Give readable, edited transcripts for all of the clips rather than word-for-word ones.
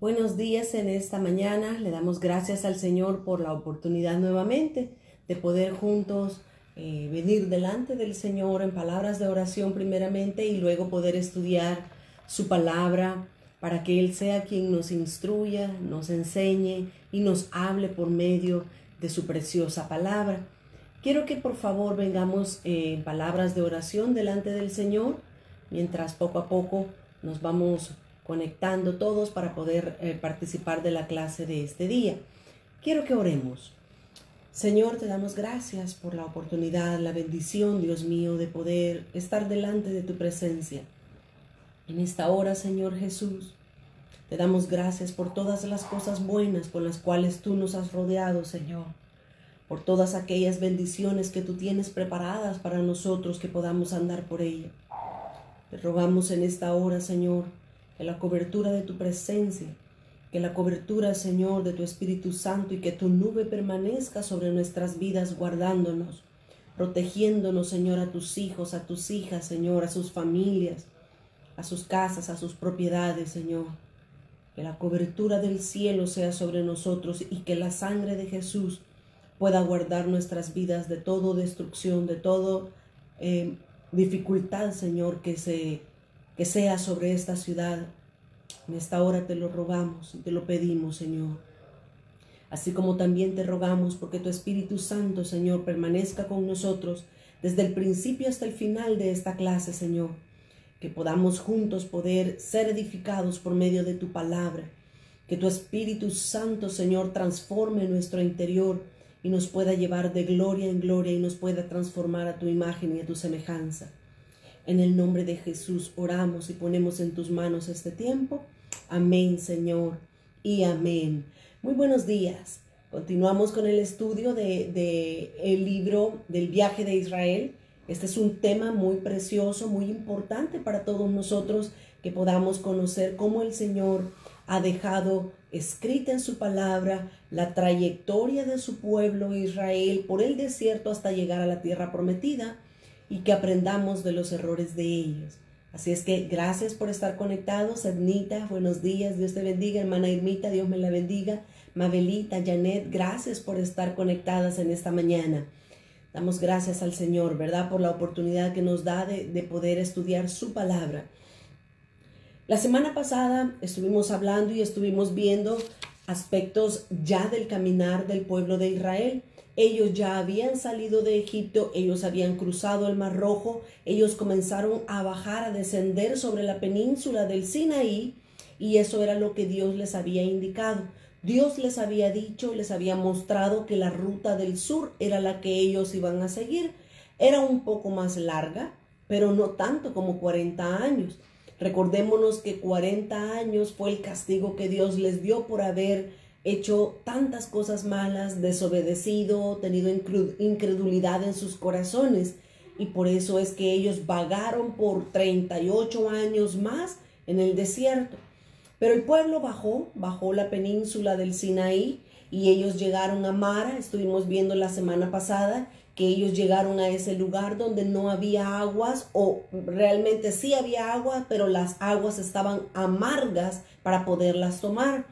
Buenos días en esta mañana. Le damos gracias al Señor por la oportunidad nuevamente de poder juntos venir delante del Señor en palabras de oración primeramente y luego poder estudiar su palabra para que Él sea quien nos instruya, nos enseñe y nos hable por medio de su preciosa palabra. Quiero que por favor vengamos en palabras de oración delante del Señor mientras poco a poco nos vamos conectando todos para poder participar de la clase de este día. Quiero que oremos. Señor, te damos gracias por la oportunidad, la bendición, Dios mío, de poder estar delante de tu presencia. En esta hora, Señor Jesús, te damos gracias por todas las cosas buenas con las cuales tú nos has rodeado, Señor. Por todas aquellas bendiciones que tú tienes preparadas para nosotros que podamos andar por ellas. Te rogamos en esta hora, Señor, que la cobertura de tu presencia, que la cobertura, Señor, de tu Espíritu Santo y que tu nube permanezca sobre nuestras vidas guardándonos, protegiéndonos, Señor, a tus hijos, a tus hijas, Señor, a sus familias, a sus casas, a sus propiedades, Señor. Que la cobertura del cielo sea sobre nosotros y que la sangre de Jesús pueda guardar nuestras vidas de toda destrucción, de toda dificultad, Señor, que sea sobre esta ciudad. En esta hora te lo rogamos y te lo pedimos, Señor. Así como también te rogamos porque tu Espíritu Santo, Señor, permanezca con nosotros desde el principio hasta el final de esta clase, Señor. Que podamos juntos poder ser edificados por medio de tu palabra. Que tu Espíritu Santo, Señor, transforme nuestro interior y nos pueda llevar de gloria en gloria y nos pueda transformar a tu imagen y a tu semejanza. En el nombre de Jesús oramos y ponemos en tus manos este tiempo. Amén, Señor, y amén. Muy buenos días. Continuamos con el estudio del libro del viaje de Israel. Este es un tema muy precioso, muy importante para todos nosotros que podamos conocer cómo el Señor ha dejado escrita en su palabra la trayectoria de su pueblo Israel por el desierto hasta llegar a la tierra prometida y que aprendamos de los errores de ellos. Así es que gracias por estar conectados. Ednita, buenos días, Dios te bendiga. Hermana Irmita, Dios me la bendiga. Mabelita, Janet, gracias por estar conectadas en esta mañana. Damos gracias al Señor, ¿verdad? Por la oportunidad que nos da de poder estudiar su palabra. La semana pasada estuvimos hablando y estuvimos viendo aspectos ya del caminar del pueblo de Israel. Ellos ya habían salido de Egipto, ellos habían cruzado el Mar Rojo, ellos comenzaron a bajar, a descender sobre la península del Sinaí y eso era lo que Dios les había indicado. Dios les había dicho, les había mostrado que la ruta del sur era la que ellos iban a seguir. Era un poco más larga, pero no tanto como 40 años. Recordémonos que 40 años fue el castigo que Dios les dio por haber hecho tantas cosas malas, desobedecido, tenido incredulidad en sus corazones. Y por eso es que ellos vagaron por 38 años más en el desierto. Pero el pueblo bajó la península del Sinaí y ellos llegaron a Mara. Estuvimos viendo la semana pasada que ellos llegaron a ese lugar donde no había aguas, o realmente sí había agua, pero las aguas estaban amargas para poderlas tomar.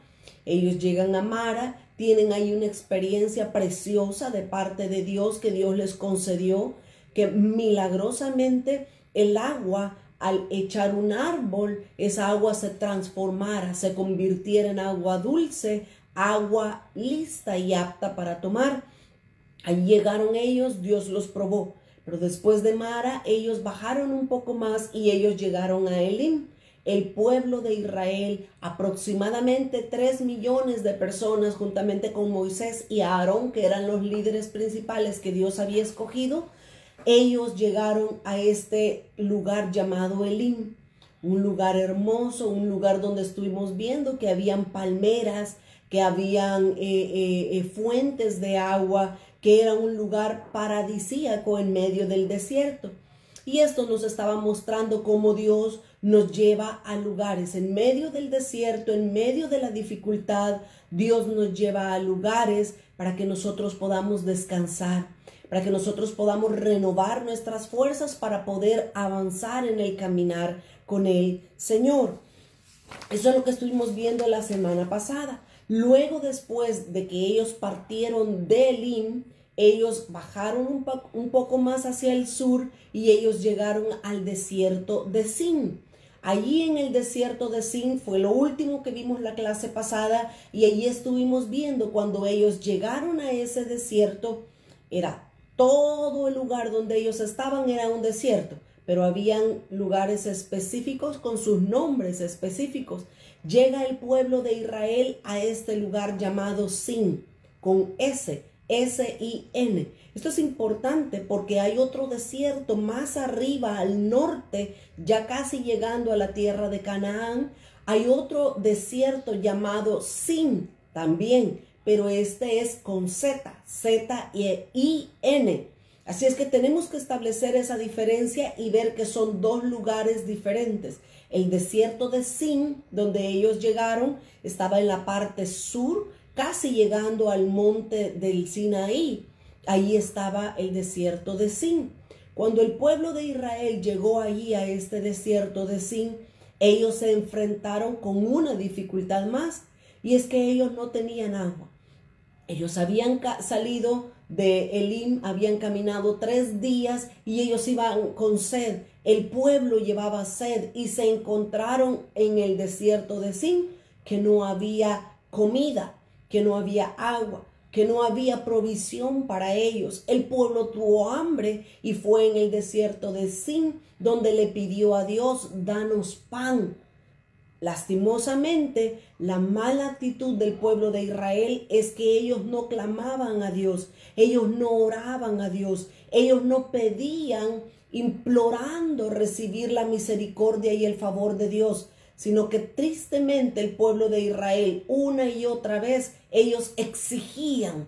Ellos llegan a Mara, tienen ahí una experiencia preciosa de parte de Dios que Dios les concedió, que milagrosamente el agua, al echar un árbol, esa agua se transformara, se convirtiera en agua dulce, agua lista y apta para tomar. Allí llegaron ellos, Dios los probó, pero después de Mara ellos bajaron un poco más y ellos llegaron a Elim. El pueblo de Israel, aproximadamente 3 millones de personas, juntamente con Moisés y Aarón, que eran los líderes principales que Dios había escogido, ellos llegaron a este lugar llamado Elim, un lugar hermoso, un lugar donde estuvimos viendo que habían palmeras, que habían fuentes de agua, que era un lugar paradisíaco en medio del desierto. Y esto nos estaba mostrando cómo Dios nos lleva a lugares en medio del desierto, en medio de la dificultad. Dios nos lleva a lugares para que nosotros podamos descansar, para que nosotros podamos renovar nuestras fuerzas para poder avanzar en el caminar con el Señor. Eso es lo que estuvimos viendo la semana pasada. Luego, después de que ellos partieron de Elim, ellos bajaron un poco más hacia el sur y ellos llegaron al desierto de Sin. Allí en el desierto de Sin fue lo último que vimos la clase pasada, y allí estuvimos viendo cuando ellos llegaron a ese desierto, era todo el lugar donde ellos estaban era un desierto, pero habían lugares específicos con sus nombres específicos. Llega el pueblo de Israel a este lugar llamado Sin, con S, S-I-N. Esto es importante porque hay otro desierto más arriba al norte, ya casi llegando a la tierra de Canaán. Hay otro desierto llamado Sin también, pero este es con Z, Z-I-N. Así es que tenemos que establecer esa diferencia y ver que son dos lugares diferentes. El desierto de Sin, donde ellos llegaron, estaba en la parte sur, casi llegando al monte del Sinaí. Ahí estaba el desierto de Sin. Cuando el pueblo de Israel llegó allí a este desierto de Sin, ellos se enfrentaron con una dificultad más, y es que ellos no tenían agua. Ellos habían salido de Elim, habían caminado 3 días y ellos iban con sed. El pueblo llevaba sed y se encontraron en el desierto de Sin que no había comida, que no había agua, que no había provisión para ellos. El pueblo tuvo hambre y fue en el desierto de Sin donde le pidió a Dios: danos pan. Lastimosamente, la mala actitud del pueblo de Israel es que ellos no clamaban a Dios, ellos no oraban a Dios, ellos no pedían implorando recibir la misericordia y el favor de Dios, sino que tristemente el pueblo de Israel una y otra vez ellos exigían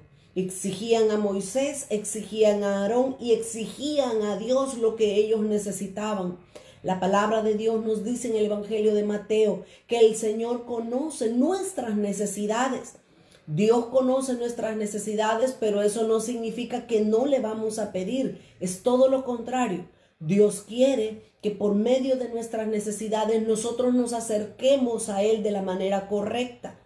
a Moisés, exigían a Aarón y exigían a Dios lo que ellos necesitaban. La palabra de Dios nos dice en el Evangelio de Mateo que el Señor conoce nuestras necesidades. Dios conoce nuestras necesidades, pero eso no significa que no le vamos a pedir. Es todo lo contrario. Dios quiere que por medio de nuestras necesidades nosotros nos acerquemos a Él de la manera correcta.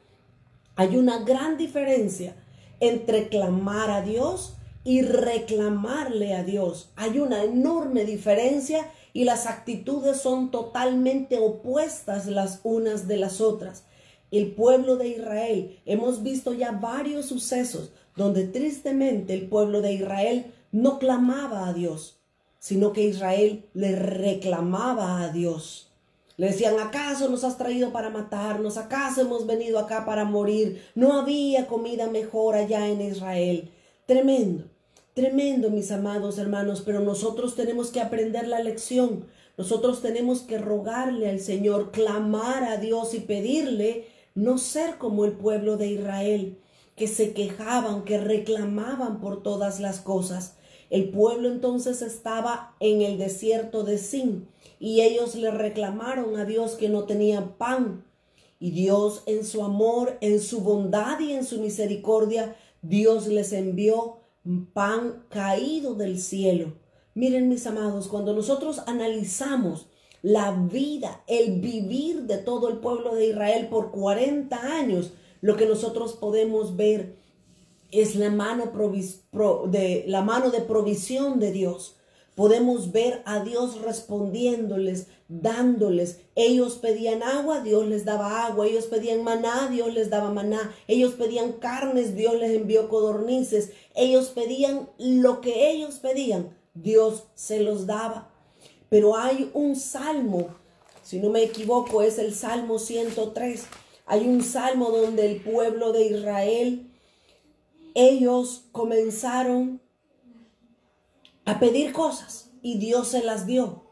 Hay una gran diferencia entre clamar a Dios y reclamarle a Dios. Hay una enorme diferencia y las actitudes son totalmente opuestas las unas de las otras. El pueblo de Israel, hemos visto ya varios sucesos donde tristemente el pueblo de Israel no clamaba a Dios, sino que Israel le reclamaba a Dios. Le decían: ¿acaso nos has traído para matarnos? ¿Acaso hemos venido acá para morir? No había comida mejor allá en Israel. Tremendo. Tremendo, mis amados hermanos, pero nosotros tenemos que aprender la lección. Nosotros tenemos que rogarle al Señor, clamar a Dios y pedirle no ser como el pueblo de Israel, que se quejaban, que reclamaban por todas las cosas. El pueblo entonces estaba en el desierto de Sin y ellos le reclamaron a Dios que no tenían pan. Y Dios, en su amor, en su bondad y en su misericordia, Dios les envió pan caído del cielo. Miren, mis amados, cuando nosotros analizamos la vida, el vivir de todo el pueblo de Israel por 40 años, lo que nosotros podemos ver es la mano de provisión de Dios. Podemos ver a Dios respondiéndoles, dándoles. Ellos pedían agua, Dios les daba agua. Ellos pedían maná, Dios les daba maná. Ellos pedían carnes, Dios les envió codornices. Ellos pedían lo que ellos pedían, Dios se los daba. Pero hay un salmo, si no me equivoco, es el Salmo 103. Hay un salmo donde el pueblo de Israel, ellos comenzaron a pedir cosas y Dios se las dio,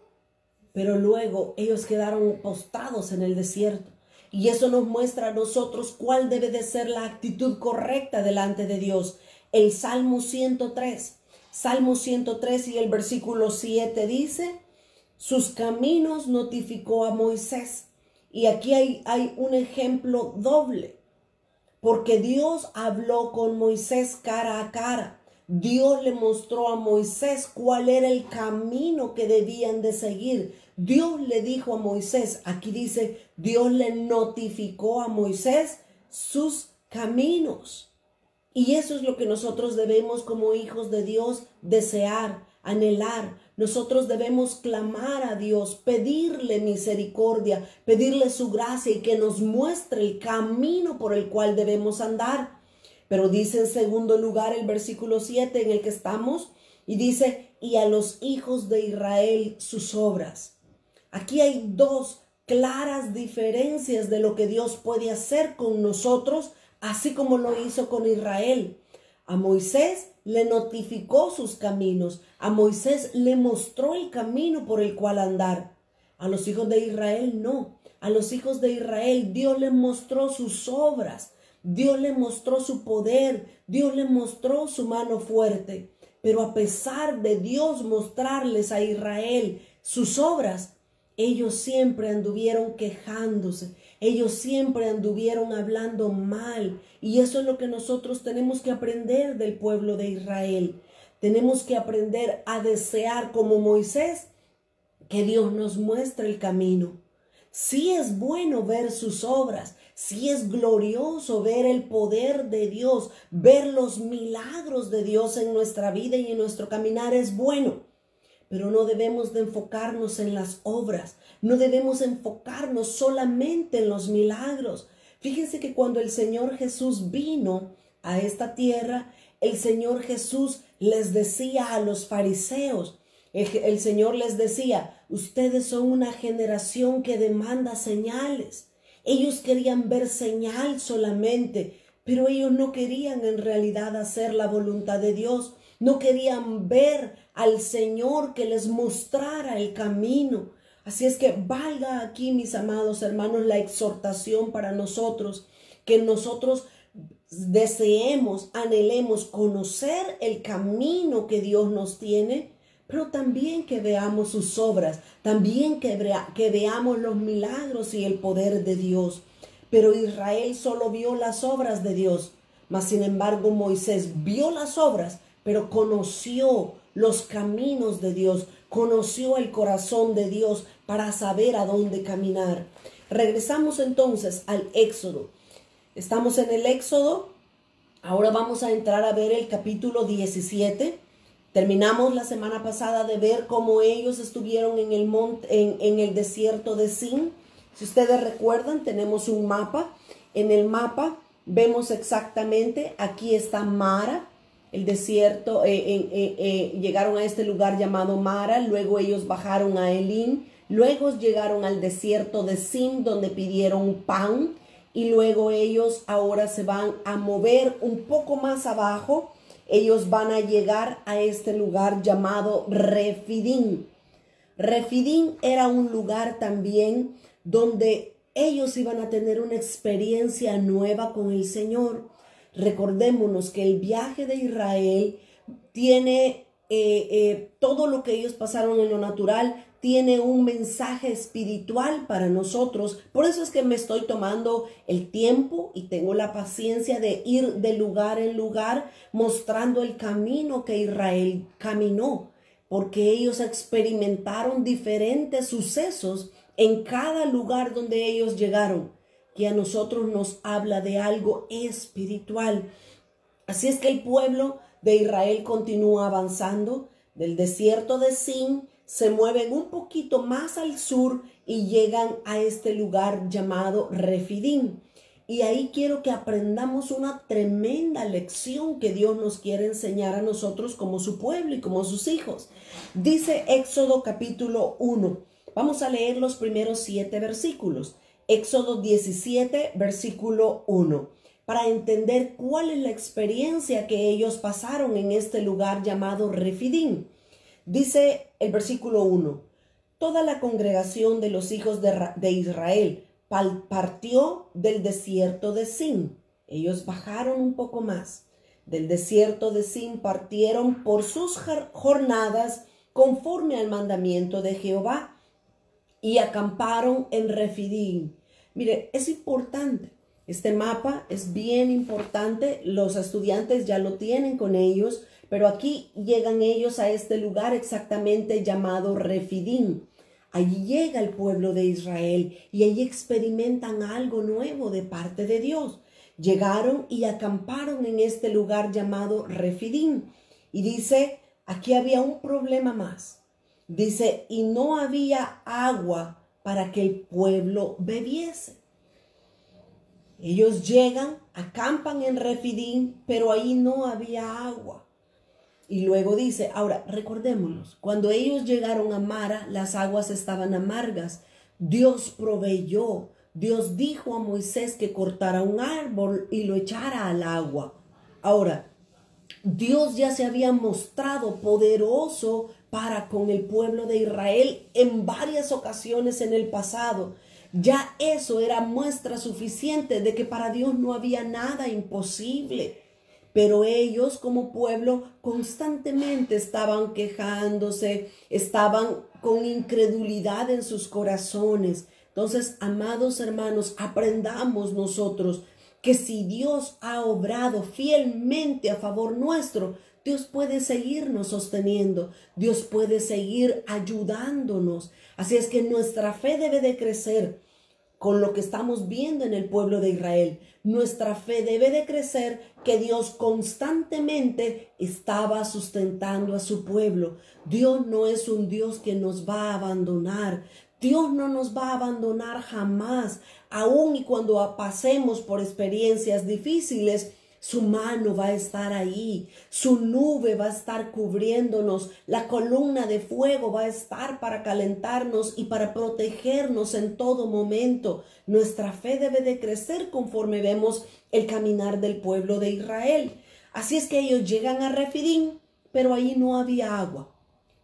pero luego ellos quedaron postrados en el desierto, y eso nos muestra a nosotros cuál debe de ser la actitud correcta delante de Dios. El Salmo 103 y el versículo 7 dice: sus caminos notificó a Moisés. Y aquí hay un ejemplo doble, porque Dios habló con Moisés cara a cara. Dios le mostró a Moisés cuál era el camino que debían de seguir. Dios le dijo a Moisés, aquí dice, Dios le notificó a Moisés sus caminos. Y eso es lo que nosotros debemos como hijos de Dios desear, anhelar. Nosotros debemos clamar a Dios, pedirle misericordia, pedirle su gracia y que nos muestre el camino por el cual debemos andar. Pero dice en segundo lugar el versículo 7 en el que estamos, y dice, y a los hijos de Israel sus obras. Aquí hay dos claras diferencias de lo que Dios puede hacer con nosotros, así como lo hizo con Israel. A Moisés le notificó sus caminos, a Moisés le mostró el camino por el cual andar. A los hijos de Israel no. A los hijos de Israel Dios les mostró sus obras, Dios le mostró su poder, Dios le mostró su mano fuerte. Pero a pesar de Dios mostrarles a Israel sus obras, ellos siempre anduvieron quejándose, ellos siempre anduvieron hablando mal. Y eso es lo que nosotros tenemos que aprender del pueblo de Israel. Tenemos que aprender a desear como Moisés que Dios nos muestre el camino. Sí es bueno ver sus obras, sí es glorioso ver el poder de Dios, ver los milagros de Dios en nuestra vida y en nuestro caminar es bueno. Pero no debemos de enfocarnos en las obras, no debemos enfocarnos solamente en los milagros. Fíjense que cuando el Señor Jesús vino a esta tierra, el Señor Jesús les decía a los fariseos, el Señor les decía, ustedes son una generación que demanda señales. Ellos querían ver señal solamente, pero ellos no querían en realidad hacer la voluntad de Dios. No querían ver al Señor que les mostrara el camino. Así es que valga aquí, mis amados hermanos, la exhortación para nosotros, que nosotros deseemos, anhelemos conocer el camino que Dios nos tiene, pero también que veamos sus obras, también que veamos los milagros y el poder de Dios. Pero Israel solo vio las obras de Dios, mas sin embargo Moisés vio las obras, pero conoció los caminos de Dios, conoció el corazón de Dios para saber a dónde caminar. Regresamos entonces al Éxodo. Estamos en el Éxodo. Ahora vamos a entrar a ver el capítulo 17. Terminamos la semana pasada de ver cómo ellos estuvieron en el monte, en el desierto de Sin. Si ustedes recuerdan, tenemos un mapa. En el mapa vemos exactamente, aquí está Mara, el desierto, llegaron a este lugar llamado Mara, luego ellos bajaron a Elim, luego llegaron al desierto de Sin, donde pidieron pan, y luego ellos ahora se van a mover un poco más abajo. Ellos van a llegar a este lugar llamado Refidim. Refidim era un lugar también donde ellos iban a tener una experiencia nueva con el Señor. Recordémonos que el viaje de Israel tiene todo lo que ellos pasaron en lo natural, tiene un mensaje espiritual para nosotros. Por eso es que me estoy tomando el tiempo y tengo la paciencia de ir de lugar en lugar mostrando el camino que Israel caminó, porque ellos experimentaron diferentes sucesos en cada lugar donde ellos llegaron, que a nosotros nos habla de algo espiritual. Así es que el pueblo de Israel continúa avanzando. Del desierto de Sin se mueven un poquito más al sur y llegan a este lugar llamado Refidim. Y ahí quiero que aprendamos una tremenda lección que Dios nos quiere enseñar a nosotros como su pueblo y como sus hijos. Dice Éxodo capítulo 1. Vamos a leer los primeros 7 versículos. Éxodo 17, versículo 1. Para entender cuál es la experiencia que ellos pasaron en este lugar llamado Refidim. Dice el versículo 1. Toda la congregación de los hijos de Israel partió del desierto de Sin. Ellos bajaron un poco más. Del desierto de Sin partieron por sus jornadas conforme al mandamiento de Jehová y acamparon en Refidim. Mire, es importante. Este mapa es bien importante. Los estudiantes ya lo tienen con ellos, pero aquí llegan ellos a este lugar exactamente llamado Refidim. Allí llega el pueblo de Israel y allí experimentan algo nuevo de parte de Dios. Llegaron y acamparon en este lugar llamado Refidim. Y dice, aquí había un problema más. Dice, y no había agua para que el pueblo bebiese. Ellos llegan, acampan en Refidim, pero ahí no había agua. Y luego dice, ahora recordémonos, cuando ellos llegaron a Mara, las aguas estaban amargas. Dios proveyó, Dios dijo a Moisés que cortara un árbol y lo echara al agua. Ahora, Dios ya se había mostrado poderoso para con el pueblo de Israel en varias ocasiones en el pasado. Ya eso era muestra suficiente de que para Dios no había nada imposible. Pero ellos como pueblo constantemente estaban quejándose, estaban con incredulidad en sus corazones. Entonces, amados hermanos, aprendamos nosotros que si Dios ha obrado fielmente a favor nuestro, Dios puede seguirnos sosteniendo, Dios puede seguir ayudándonos. Así es que nuestra fe debe de crecer con lo que estamos viendo en el pueblo de Israel. Nuestra fe debe de crecer que Dios constantemente estaba sustentando a su pueblo. Dios no es un Dios que nos va a abandonar. Dios no nos va a abandonar jamás. Aun y cuando pasemos por experiencias difíciles, su mano va a estar ahí, su nube va a estar cubriéndonos, la columna de fuego va a estar para calentarnos y para protegernos en todo momento. Nuestra fe debe de crecer conforme vemos el caminar del pueblo de Israel. Así es que ellos llegan a Refidim, pero ahí no había agua.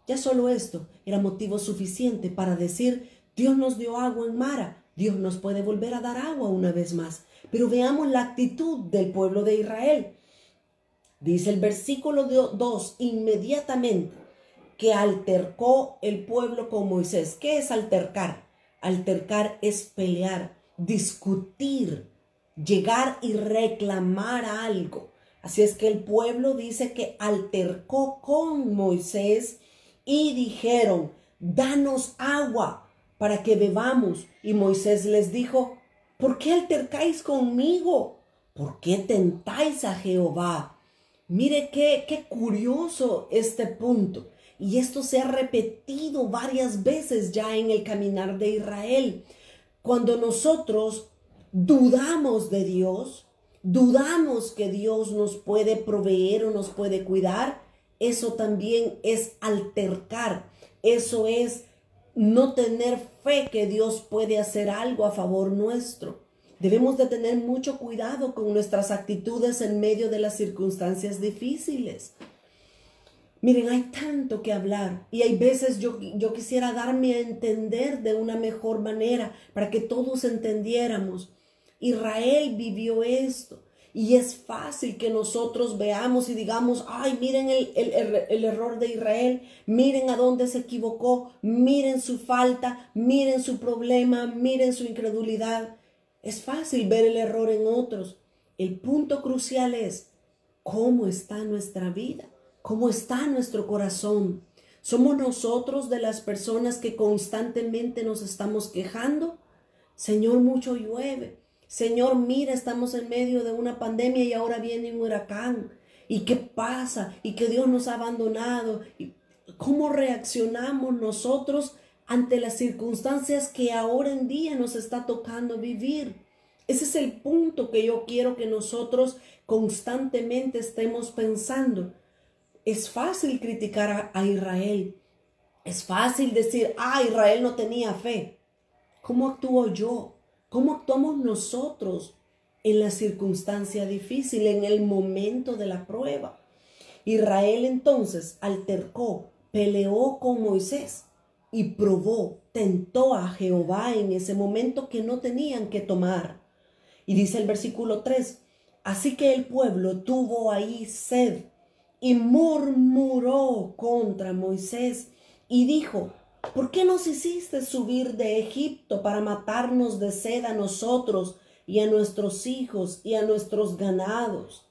Ya solo esto era motivo suficiente para decir, Dios nos dio agua en Mara, Dios nos puede volver a dar agua una vez más. Pero veamos la actitud del pueblo de Israel. Dice el versículo 2, inmediatamente que altercó el pueblo con Moisés. ¿Qué es altercar? Altercar es pelear, discutir, llegar y reclamar algo. Así es que el pueblo dice que altercó con Moisés y dijeron, danos agua para que bebamos. Y Moisés les dijo, ¿por qué altercáis conmigo? ¿Por qué tentáis a Jehová? Mire qué curioso este punto. Y esto se ha repetido varias veces ya en el caminar de Israel. Cuando nosotros dudamos de Dios, dudamos que Dios nos puede proveer o nos puede cuidar, eso también es altercar. Eso es no tener fe que Dios puede hacer algo a favor nuestro. Debemos de tener mucho cuidado con nuestras actitudes en medio de las circunstancias difíciles. Miren, hay tanto que hablar y hay veces yo quisiera darme a entender de una mejor manera para que todos entendiéramos. Israel vivió esto y es fácil que nosotros veamos y digamos, ay, miren el error de Israel, miren a dónde se equivocó, miren su falta, miren su problema, miren su incredulidad. Es fácil ver el error en otros. El punto crucial es, ¿cómo está nuestra vida? ¿Cómo está nuestro corazón? ¿Somos nosotros de las personas que constantemente nos estamos quejando? Señor, mucho llueve. Señor, mira, estamos en medio de una pandemia y ahora viene un huracán. ¿Y qué pasa? ¿Y que Dios nos ha abandonado? ¿Y cómo reaccionamos nosotros ante las circunstancias que ahora en día nos está tocando vivir? Ese es el punto que yo quiero que nosotros constantemente estemos pensando. Es fácil criticar a Israel. Es fácil decir, Israel no tenía fe. ¿Cómo actúo yo? ¿Cómo actuamos nosotros en la circunstancia difícil, en el momento de la prueba? Israel entonces altercó, peleó con Moisés y probó, tentó a Jehová en ese momento que no tenían que tomar. Y dice el versículo 3, así que el pueblo tuvo ahí sed y murmuró contra Moisés y dijo, ¿por qué nos hiciste subir de Egipto para matarnos de sed a nosotros y a nuestros hijos y a nuestros ganados?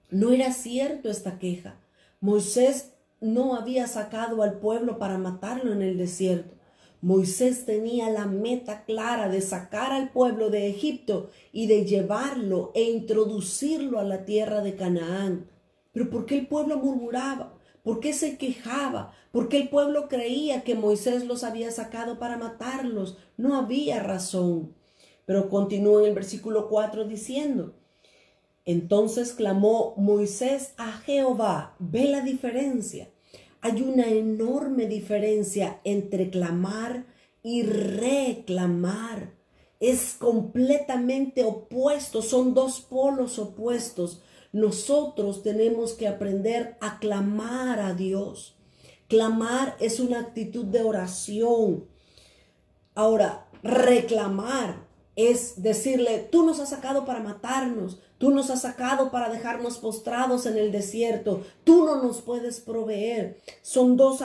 No era cierto esta queja. Moisés no había sacado al pueblo para matarlo en el desierto. Moisés tenía la meta clara de sacar al pueblo de Egipto y de llevarlo e introducirlo a la tierra de Canaán. Pero ¿por qué el pueblo murmuraba? ¿Por qué se quejaba? ¿Por qué el pueblo creía que Moisés los había sacado para matarlos? No había razón. Pero continúa en el versículo 4 diciendo: entonces clamó Moisés a Jehová. Ve la diferencia. Hay una enorme diferencia entre clamar y reclamar. Es completamente opuesto, son dos polos opuestos. Nosotros tenemos que aprender a clamar a Dios. Clamar es una actitud de oración. Ahora, reclamar es decirle: tú nos has sacado para matarnos, tú nos has sacado para dejarnos postrados en el desierto, tú no nos puedes proveer. Son dos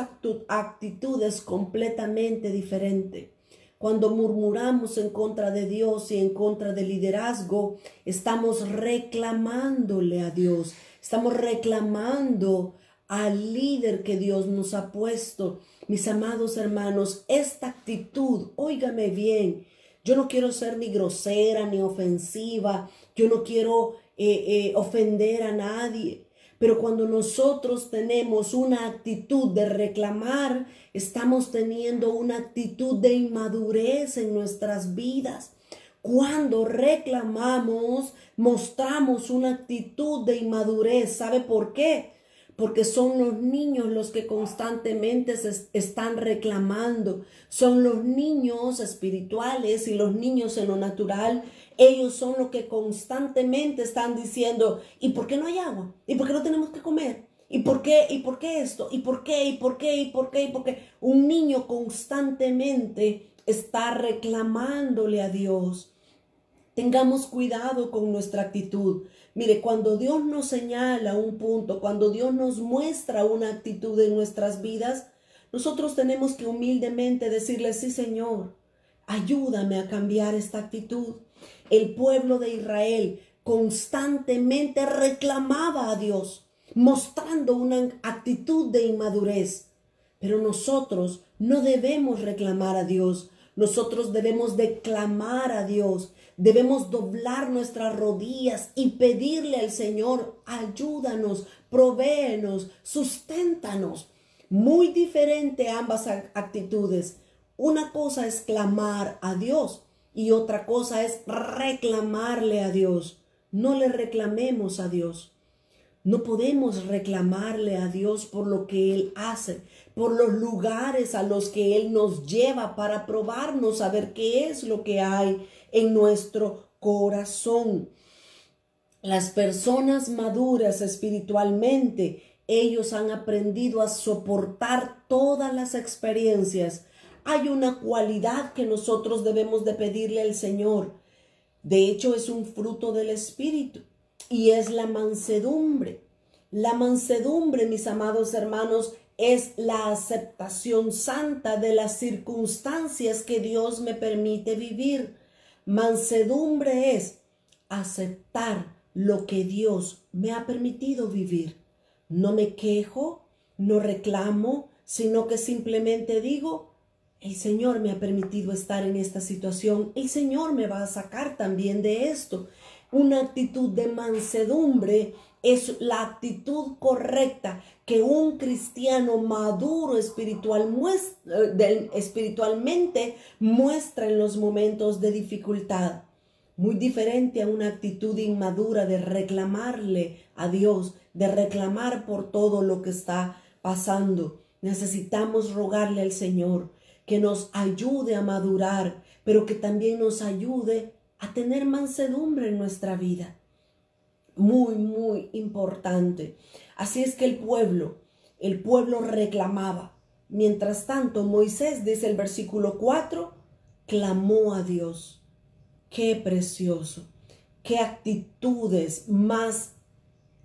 actitudes completamente diferentes. Cuando murmuramos en contra de Dios y en contra del liderazgo, estamos reclamándole a Dios, estamos reclamando al líder que Dios nos ha puesto. Mis amados hermanos, esta actitud, óigame bien, yo no quiero ser ni grosera ni ofensiva, yo no quiero ofender a nadie, pero cuando nosotros tenemos una actitud de reclamar, estamos teniendo una actitud de inmadurez en nuestras vidas. Cuando reclamamos, mostramos una actitud de inmadurez. ¿Sabe por qué? Porque son los niños los que constantemente se están reclamando. Son los niños espirituales y los niños en lo natural. Ellos son los que constantemente están diciendo: ¿y por qué no hay agua? ¿Y por qué no tenemos que comer? ¿Y por qué? ¿Y por qué esto? ¿Y por qué? ¿Y por qué? ¿Y por qué? ¿Y por qué? Un niño constantemente está reclamándole a Dios. Tengamos cuidado con nuestra actitud. Mire, cuando Dios nos señala un punto, cuando Dios nos muestra una actitud en nuestras vidas, nosotros tenemos que humildemente decirle: sí, Señor, ayúdame a cambiar esta actitud. El pueblo de Israel constantemente reclamaba a Dios, mostrando una actitud de inmadurez. Pero nosotros no debemos reclamar a Dios. Nosotros debemos de clamar a Dios. Debemos doblar nuestras rodillas y pedirle al Señor: ayúdanos, provéenos, susténtanos. Muy diferente ambas actitudes. Una cosa es clamar a Dios y otra cosa es reclamarle a Dios. No le reclamemos a Dios. No podemos reclamarle a Dios por lo que Él hace, por los lugares a los que Él nos lleva para probarnos, a ver qué es lo que hay en nuestro corazón. Las personas maduras espiritualmente, ellos han aprendido a soportar todas las experiencias. Hay una cualidad que nosotros debemos de pedirle al Señor. De hecho, es un fruto del Espíritu. Y es la mansedumbre. La mansedumbre, mis amados hermanos, es la aceptación santa de las circunstancias que Dios me permite vivir. Mansedumbre es aceptar lo que Dios me ha permitido vivir. No me quejo, no reclamo, sino que simplemente digo: el Señor me ha permitido estar en esta situación, el Señor me va a sacar también de esto. Una actitud de mansedumbre es la actitud correcta que un cristiano maduro espiritualmente muestra en los momentos de dificultad. Muy diferente a una actitud inmadura de reclamarle a Dios, de reclamar por todo lo que está pasando. Necesitamos rogarle al Señor que nos ayude a madurar, pero que también nos ayude a tener mansedumbre en nuestra vida. Muy, muy importante. Así es que el pueblo reclamaba. Mientras tanto, Moisés, dice el versículo 4, clamó a Dios. Qué precioso. Qué actitudes más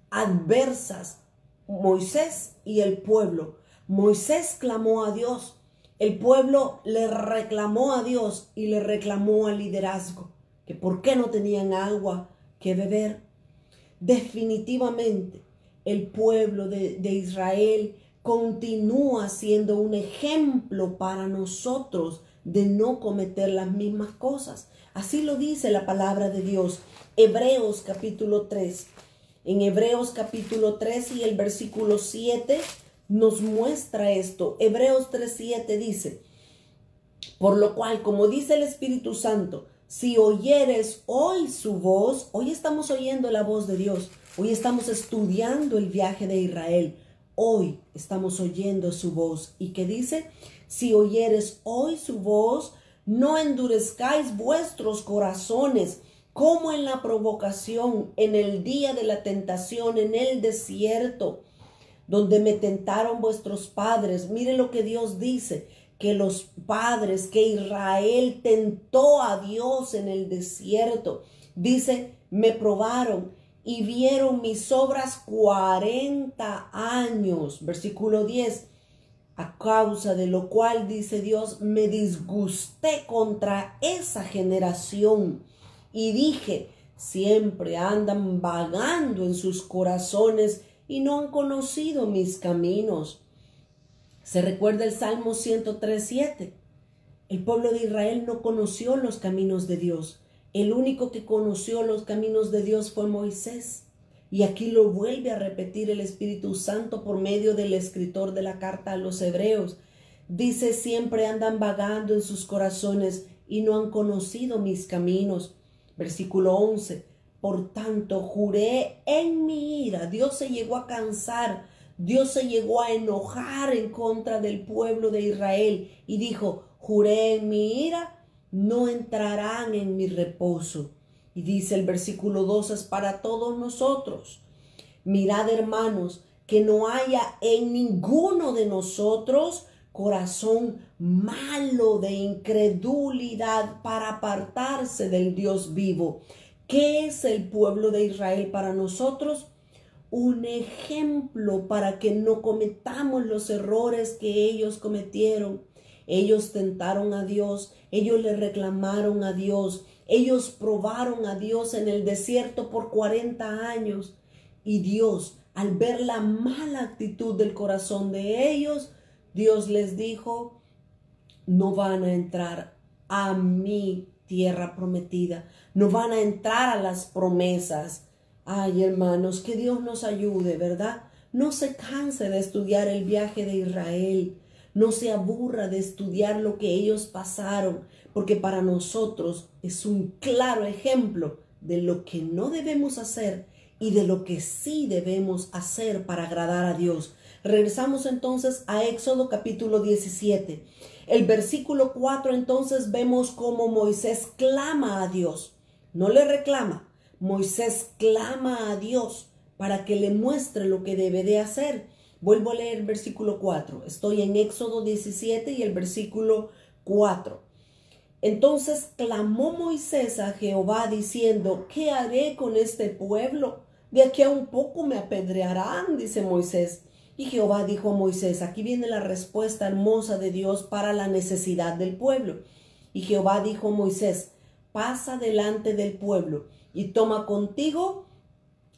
adversas Moisés y el pueblo. Moisés clamó a Dios. El pueblo le reclamó a Dios y le reclamó al liderazgo, que por qué no tenían agua que beber. Definitivamente el pueblo de Israel continúa siendo un ejemplo para nosotros de no cometer las mismas cosas. Así lo dice la palabra de Dios. Hebreos capítulo 3. En Hebreos capítulo 3 y el versículo 7 nos muestra esto. Hebreos 3:7 dice: por lo cual, como dice el Espíritu Santo, si oyeres hoy su voz, hoy estamos oyendo la voz de Dios, hoy estamos estudiando el viaje de Israel, hoy estamos oyendo su voz. ¿Y qué dice? Si oyeres hoy su voz, no endurezcáis vuestros corazones, como en la provocación, en el día de la tentación, en el desierto, donde me tentaron vuestros padres. Mire lo que Dios dice, que los padres, que Israel tentó a Dios en el desierto. Dice, me probaron y vieron mis obras 40 años. Versículo 10. A causa de lo cual, dice Dios, me disgusté contra esa generación y dije, siempre andan vagando en sus corazones y no han conocido mis caminos. Se recuerda el Salmo 103:7. El pueblo de Israel no conoció los caminos de Dios. El único que conoció los caminos de Dios fue Moisés. Y aquí lo vuelve a repetir el Espíritu Santo por medio del escritor de la carta a los Hebreos. Dice, siempre andan vagando en sus corazones y no han conocido mis caminos. Versículo 11. Por tanto, juré en mi ira. Dios se llegó a cansar. Dios se llegó a enojar en contra del pueblo de Israel y dijo, juré en mi ira, no entrarán en mi reposo. Y dice el versículo 12, es para todos nosotros. Mirad, hermanos, que no haya en ninguno de nosotros corazón malo de incredulidad para apartarse del Dios vivo. ¿Qué es el pueblo de Israel para nosotros? Un ejemplo para que no cometamos los errores que ellos cometieron. Ellos tentaron a Dios, ellos le reclamaron a Dios, ellos probaron a Dios en el desierto por 40 años. Y Dios, al ver la mala actitud del corazón de ellos, Dios les dijo, no van a entrar a mi tierra prometida, no van a entrar a las promesas. Ay, hermanos, que Dios nos ayude, ¿verdad? No se canse de estudiar el viaje de Israel. No se aburra de estudiar lo que ellos pasaron, porque para nosotros es un claro ejemplo de lo que no debemos hacer y de lo que sí debemos hacer para agradar a Dios. Regresamos entonces a Éxodo capítulo 17. El versículo 4 entonces vemos cómo Moisés clama a Dios. No le reclama. Moisés clama a Dios para que le muestre lo que debe de hacer. Vuelvo a leer el versículo 4. Estoy en Éxodo 17 y el versículo 4. Entonces clamó Moisés a Jehová diciendo, ¿qué haré con este pueblo? De aquí a un poco me apedrearán, dice Moisés. Y Jehová dijo a Moisés, aquí viene la respuesta hermosa de Dios para la necesidad del pueblo. Y Jehová dijo a Moisés, pasa delante del pueblo y toma contigo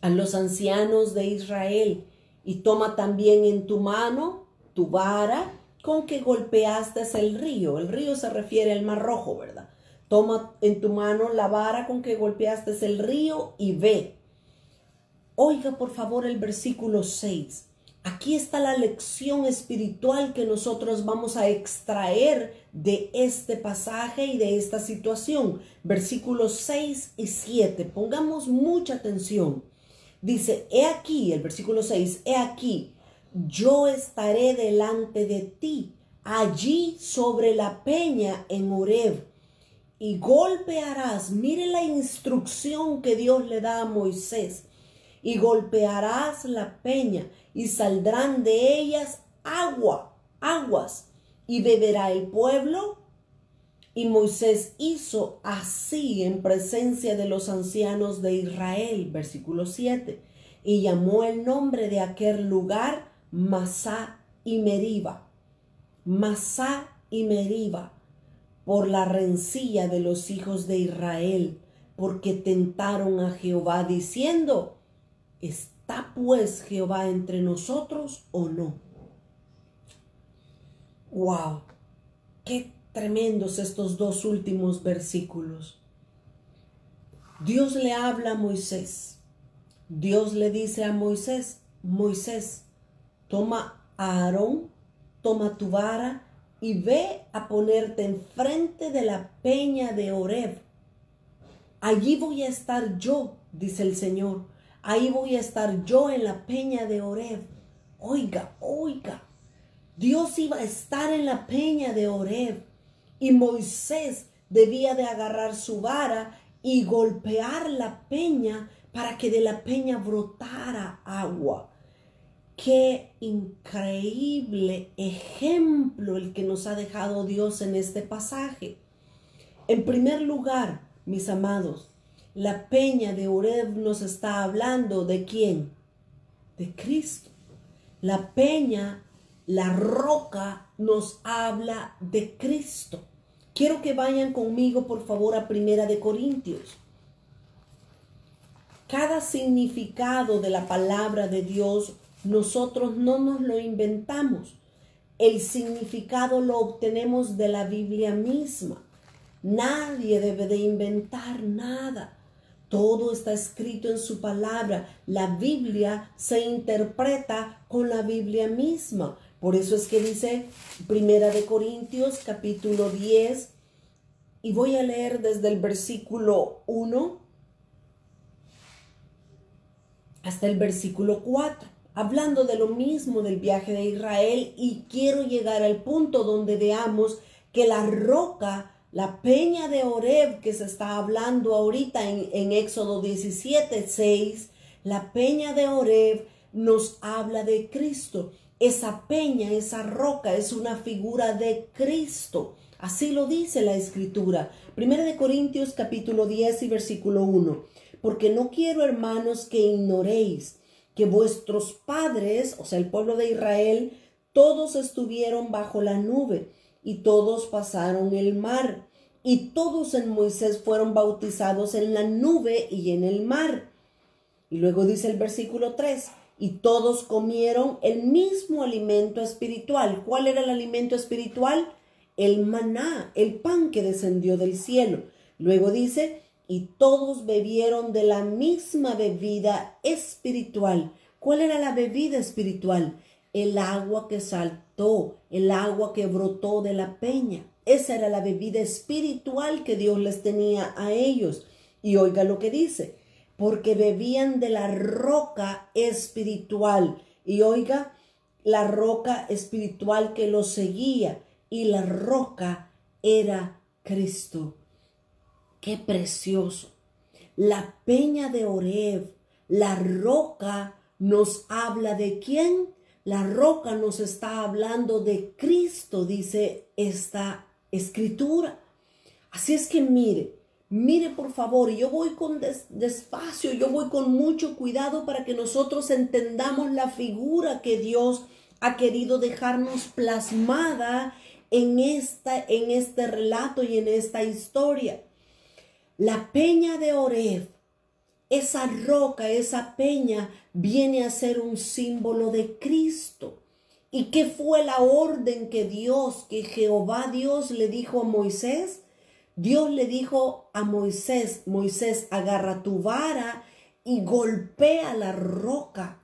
a los ancianos de Israel y toma también en tu mano tu vara con que golpeaste el río. El río se refiere al Mar Rojo, ¿verdad? Toma en tu mano la vara con que golpeaste el río y ve. Oiga por favor el versículo 6. Aquí está la lección espiritual que nosotros vamos a extraer de este pasaje y de esta situación. Versículos 6 y 7. Pongamos mucha atención. Dice, he aquí, el versículo 6, he aquí, yo estaré delante de ti, allí sobre la peña en Horeb, y golpearás, mire la instrucción que Dios le da a Moisés, y golpearás la peña, y saldrán de ellas aguas, y beberá el pueblo. Y Moisés hizo así en presencia de los ancianos de Israel. Versículo 7. Y llamó el nombre de aquel lugar Masá y Meriba. Masá y Meriba, por la rencilla de los hijos de Israel, porque tentaron a Jehová diciendo, ¿está pues Jehová entre nosotros o no? ¡Wow! ¡Qué tremendos estos dos últimos versículos! Dios le habla a Moisés. Dios le dice a Moisés, Moisés, toma a Aarón, toma tu vara y ve a ponerte enfrente de la peña de Horeb. Allí voy a estar yo, dice el Señor. Ahí voy a estar yo en la peña de Horeb. Oiga, oiga. Dios iba a estar en la peña de Horeb y Moisés debía de agarrar su vara y golpear la peña para que de la peña brotara agua. Qué increíble ejemplo el que nos ha dejado Dios en este pasaje. En primer lugar, mis amados, la peña de Horeb nos está hablando ¿de quién? De Cristo. La peña, la roca, nos habla de Cristo. Quiero que vayan conmigo, por favor, a Primera de Corintios. Cada significado de la palabra de Dios, nosotros no nos lo inventamos. El significado lo obtenemos de la Biblia misma. Nadie debe de inventar nada. Todo está escrito en su palabra. La Biblia se interpreta con la Biblia misma. Por eso es que dice Primera de Corintios capítulo 10 y voy a leer desde el versículo 1 hasta el versículo 4, hablando de lo mismo del viaje de Israel, y quiero llegar al punto donde veamos que la roca, la peña de Horeb que se está hablando ahorita en Éxodo 17:6, la peña de Horeb nos habla de Cristo. Esa peña, esa roca es una figura de Cristo. Así lo dice la Escritura. Primera de Corintios capítulo 10 y versículo 1. Porque no quiero, hermanos, que ignoréis que vuestros padres, o sea, el pueblo de Israel, todos estuvieron bajo la nube y todos pasaron el mar. Y todos en Moisés fueron bautizados en la nube y en el mar. Y luego dice el versículo 3, y todos comieron el mismo alimento espiritual. ¿Cuál era el alimento espiritual? El maná, el pan que descendió del cielo. Luego dice, y todos bebieron de la misma bebida espiritual. ¿Cuál era la bebida espiritual? El agua que saltó, el agua que brotó de la peña. Esa era la bebida espiritual que Dios les tenía a ellos. Y oiga lo que dice, porque bebían de la roca espiritual. Y oiga, la roca espiritual que los seguía. Y la roca era Cristo. ¡Qué precioso! La peña de Horeb, la roca nos habla ¿de quién? La roca nos está hablando de Cristo, dice esta Escritura. Así es que mire por favor, yo voy con despacio, yo voy con mucho cuidado para que nosotros entendamos la figura que Dios ha querido dejarnos plasmada en este relato y en esta historia. La peña de Horeb, esa roca, esa peña, viene a ser un símbolo de Cristo. ¿Y qué fue la orden que Jehová Dios le dijo a Moisés? Dios le dijo a Moisés, Moisés, agarra tu vara y golpea la roca.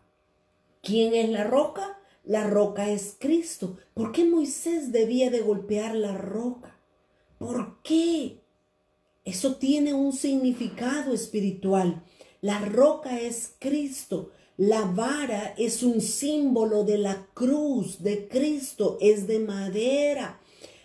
¿Quién es la roca? La roca es Cristo. ¿Por qué Moisés debía de golpear la roca? ¿Por qué? Eso tiene un significado espiritual. La roca es Cristo. La vara es un símbolo de la cruz de Cristo. Es de madera.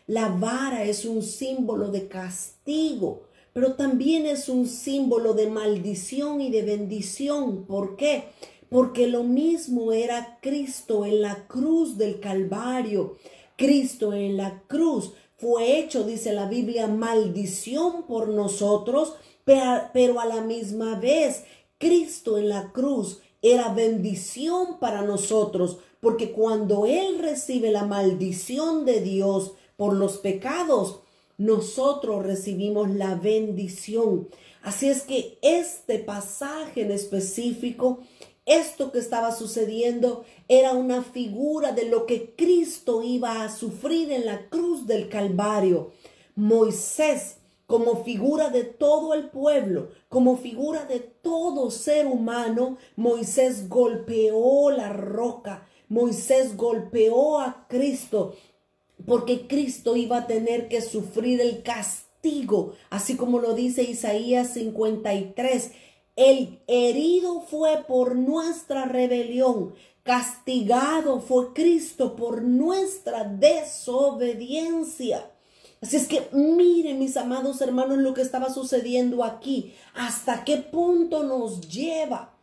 La vara es un símbolo de castigo, pero también es un símbolo de maldición y de bendición. ¿Por qué? Porque lo mismo era Cristo en la cruz del Calvario. Cristo en la cruz fue hecho, dice la Biblia, maldición por nosotros, pero a la misma vez Cristo en la cruz era bendición para nosotros, porque cuando Él recibe la maldición de Dios por los pecados, nosotros recibimos la bendición. Así es que este pasaje en específico esto que estaba sucediendo era una figura de lo que Cristo iba a sufrir en la cruz del Calvario. Moisés, como figura de todo el pueblo, como figura de todo ser humano, Moisés golpeó la roca. Moisés golpeó a Cristo, porque Cristo iba a tener que sufrir el castigo, así como lo dice Isaías 53. El herido fue por nuestra rebelión, castigado fue Cristo por nuestra desobediencia. Así es que miren, mis amados hermanos, lo que estaba sucediendo aquí. ¿Hasta qué punto nos lleva?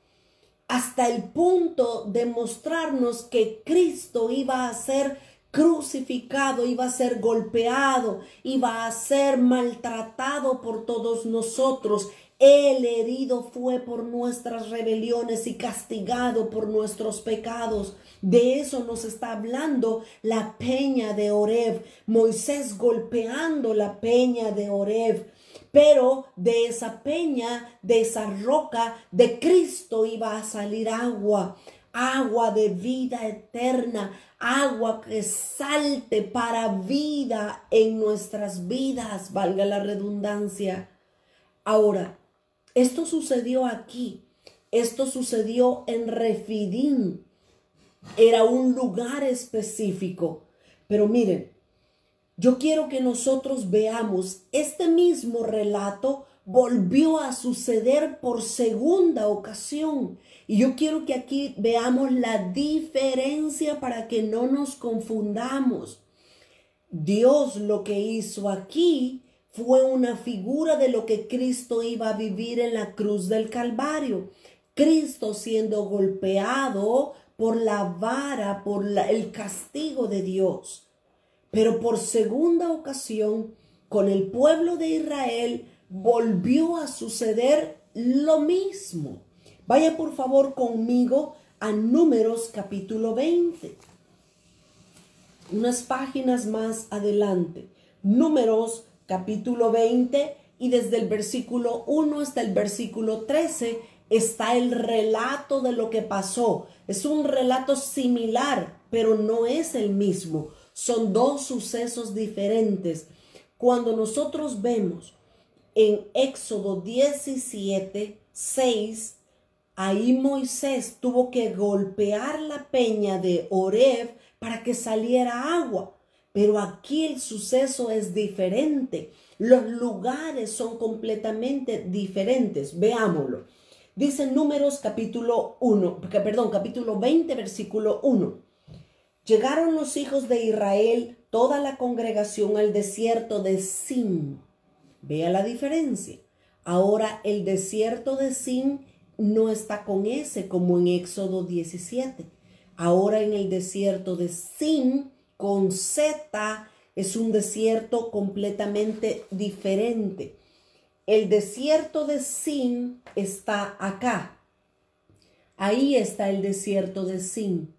Hasta el punto de mostrarnos que Cristo iba a ser crucificado, iba a ser golpeado, iba a ser maltratado por todos nosotros. El herido fue por nuestras rebeliones y castigado por nuestros pecados. De eso nos está hablando la peña de Oreb. Moisés golpeando la peña de Oreb. Pero de esa peña, de esa roca de Cristo iba a salir agua. Agua de vida eterna. Agua que salte para vida en nuestras vidas. Valga la redundancia. Ahora, esto sucedió aquí. Esto sucedió en Refidim. Era un lugar específico. Pero miren, yo quiero que nosotros veamos este mismo relato volvió a suceder por segunda ocasión. Y yo quiero que aquí veamos la diferencia para que no nos confundamos. Dios lo que hizo aquí fue una figura de lo que Cristo iba a vivir en la cruz del Calvario. Cristo siendo golpeado por la vara, por el castigo de Dios. Pero por segunda ocasión, con el pueblo de Israel, volvió a suceder lo mismo. Vaya por favor conmigo a Números capítulo 20. Unas páginas más adelante. Números capítulo 20 y desde el versículo 1 hasta el versículo 13 está el relato de lo que pasó. Es un relato similar, pero no es el mismo. Son dos sucesos diferentes. Cuando nosotros vemos en Éxodo 17, 6, ahí Moisés tuvo que golpear la peña de Oreb para que saliera agua. Pero aquí el suceso es diferente. Los lugares son completamente diferentes. Veámoslo. Dice Números capítulo 20, versículo 1. Llegaron los hijos de Israel, toda la congregación, al desierto de Sin. Vea la diferencia. Ahora el desierto de Sin no está con S como en Éxodo 17. Ahora en el desierto de Sin con Z es un desierto completamente diferente. El desierto de Sin está acá. Ahí está el desierto de Sin.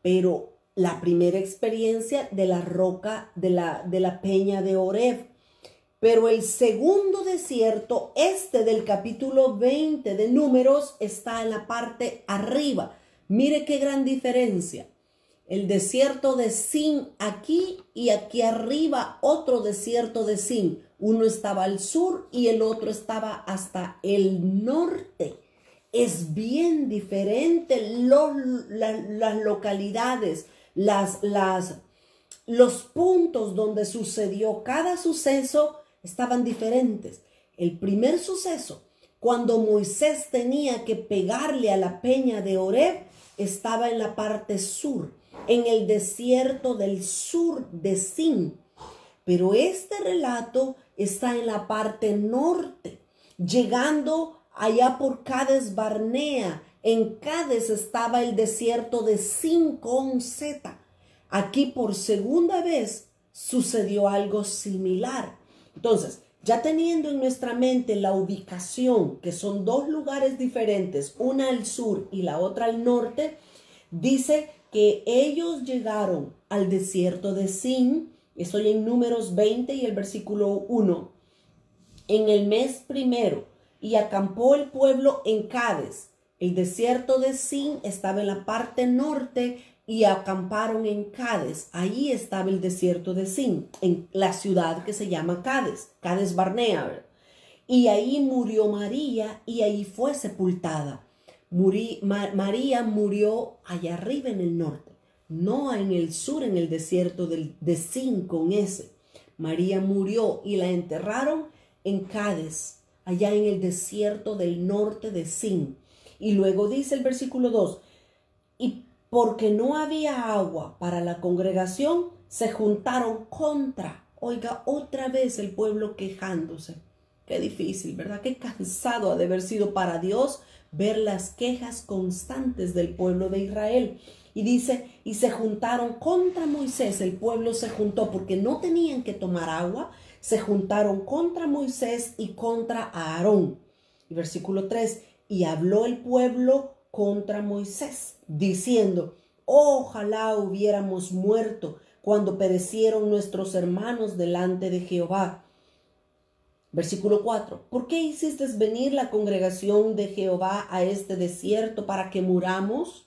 Pero la primera experiencia de la roca, de la peña de Oreb. Pero el segundo desierto, del capítulo 20 de Números, está en la parte arriba. Mire qué gran diferencia. El desierto de Sin aquí y aquí arriba otro desierto de Sin. Uno estaba al sur y el otro estaba hasta el norte. Es bien diferente las localidades, los puntos donde sucedió cada suceso estaban diferentes. El primer suceso, cuando Moisés tenía que pegarle a la peña de Oreb, estaba en la parte sur, en el desierto del sur de Sin. Pero este relato está en la parte norte, llegando allá por Cades Barnea. En Cades estaba el desierto de Sin con Z. Aquí por segunda vez sucedió algo similar. Entonces, ya teniendo en nuestra mente la ubicación, que son dos lugares diferentes, una al sur y la otra al norte, dice que ellos llegaron al desierto de Sin. Estoy en Números 20 y el versículo 1. En el mes primero, y acampó el pueblo en Cades. El desierto de Zin estaba en la parte norte y acamparon en Cades. Ahí estaba el desierto de Zin, en la ciudad que se llama Cades, Cades Barnea, ¿verdad? Y ahí murió María y ahí fue sepultada. María murió allá arriba en el norte, no en el sur, en el desierto de Zin con S. María murió y la enterraron en Cades, allá en el desierto del norte de Zin. Y luego dice el versículo 2, y porque no había agua para la congregación, se juntaron contra. Oiga, otra vez el pueblo quejándose. Qué difícil, ¿verdad? Qué cansado ha de haber sido para Dios ver las quejas constantes del pueblo de Israel. Y dice, y se juntaron contra Moisés. El pueblo se juntó porque no tenían que tomar agua. Se juntaron contra Moisés y contra Aarón. Y versículo 3, y habló el pueblo contra Moisés, diciendo, ojalá hubiéramos muerto cuando perecieron nuestros hermanos delante de Jehová. Versículo 4, ¿por qué hiciste venir la congregación de Jehová a este desierto para que muramos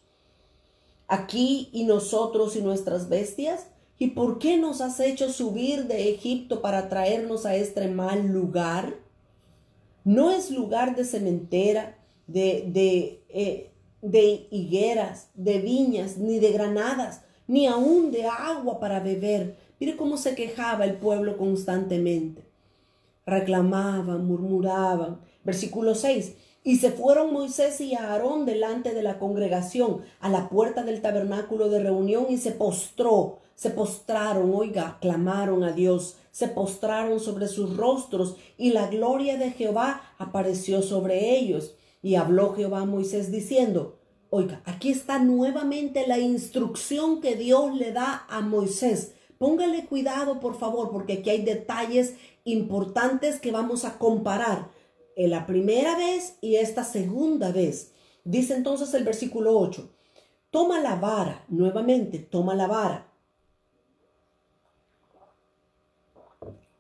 aquí y nosotros y nuestras bestias? ¿Y por qué nos has hecho subir de Egipto para traernos a este mal lugar? No es lugar de sementera, de higueras, de viñas, ni de granadas, ni aún de agua para beber. Mire cómo se quejaba el pueblo constantemente. Reclamaban, murmuraban. Versículo 6. Y se fueron Moisés y Aarón delante de la congregación a la puerta del tabernáculo de reunión y se postraron, oiga, clamaron a Dios, se postraron sobre sus rostros y la gloria de Jehová apareció sobre ellos. Y habló Jehová a Moisés diciendo, oiga, aquí está nuevamente la instrucción que Dios le da a Moisés. Póngale cuidado, por favor, porque aquí hay detalles importantes que vamos a comparar en la primera vez y esta segunda vez. Dice entonces el versículo 8, toma la vara, nuevamente, toma la vara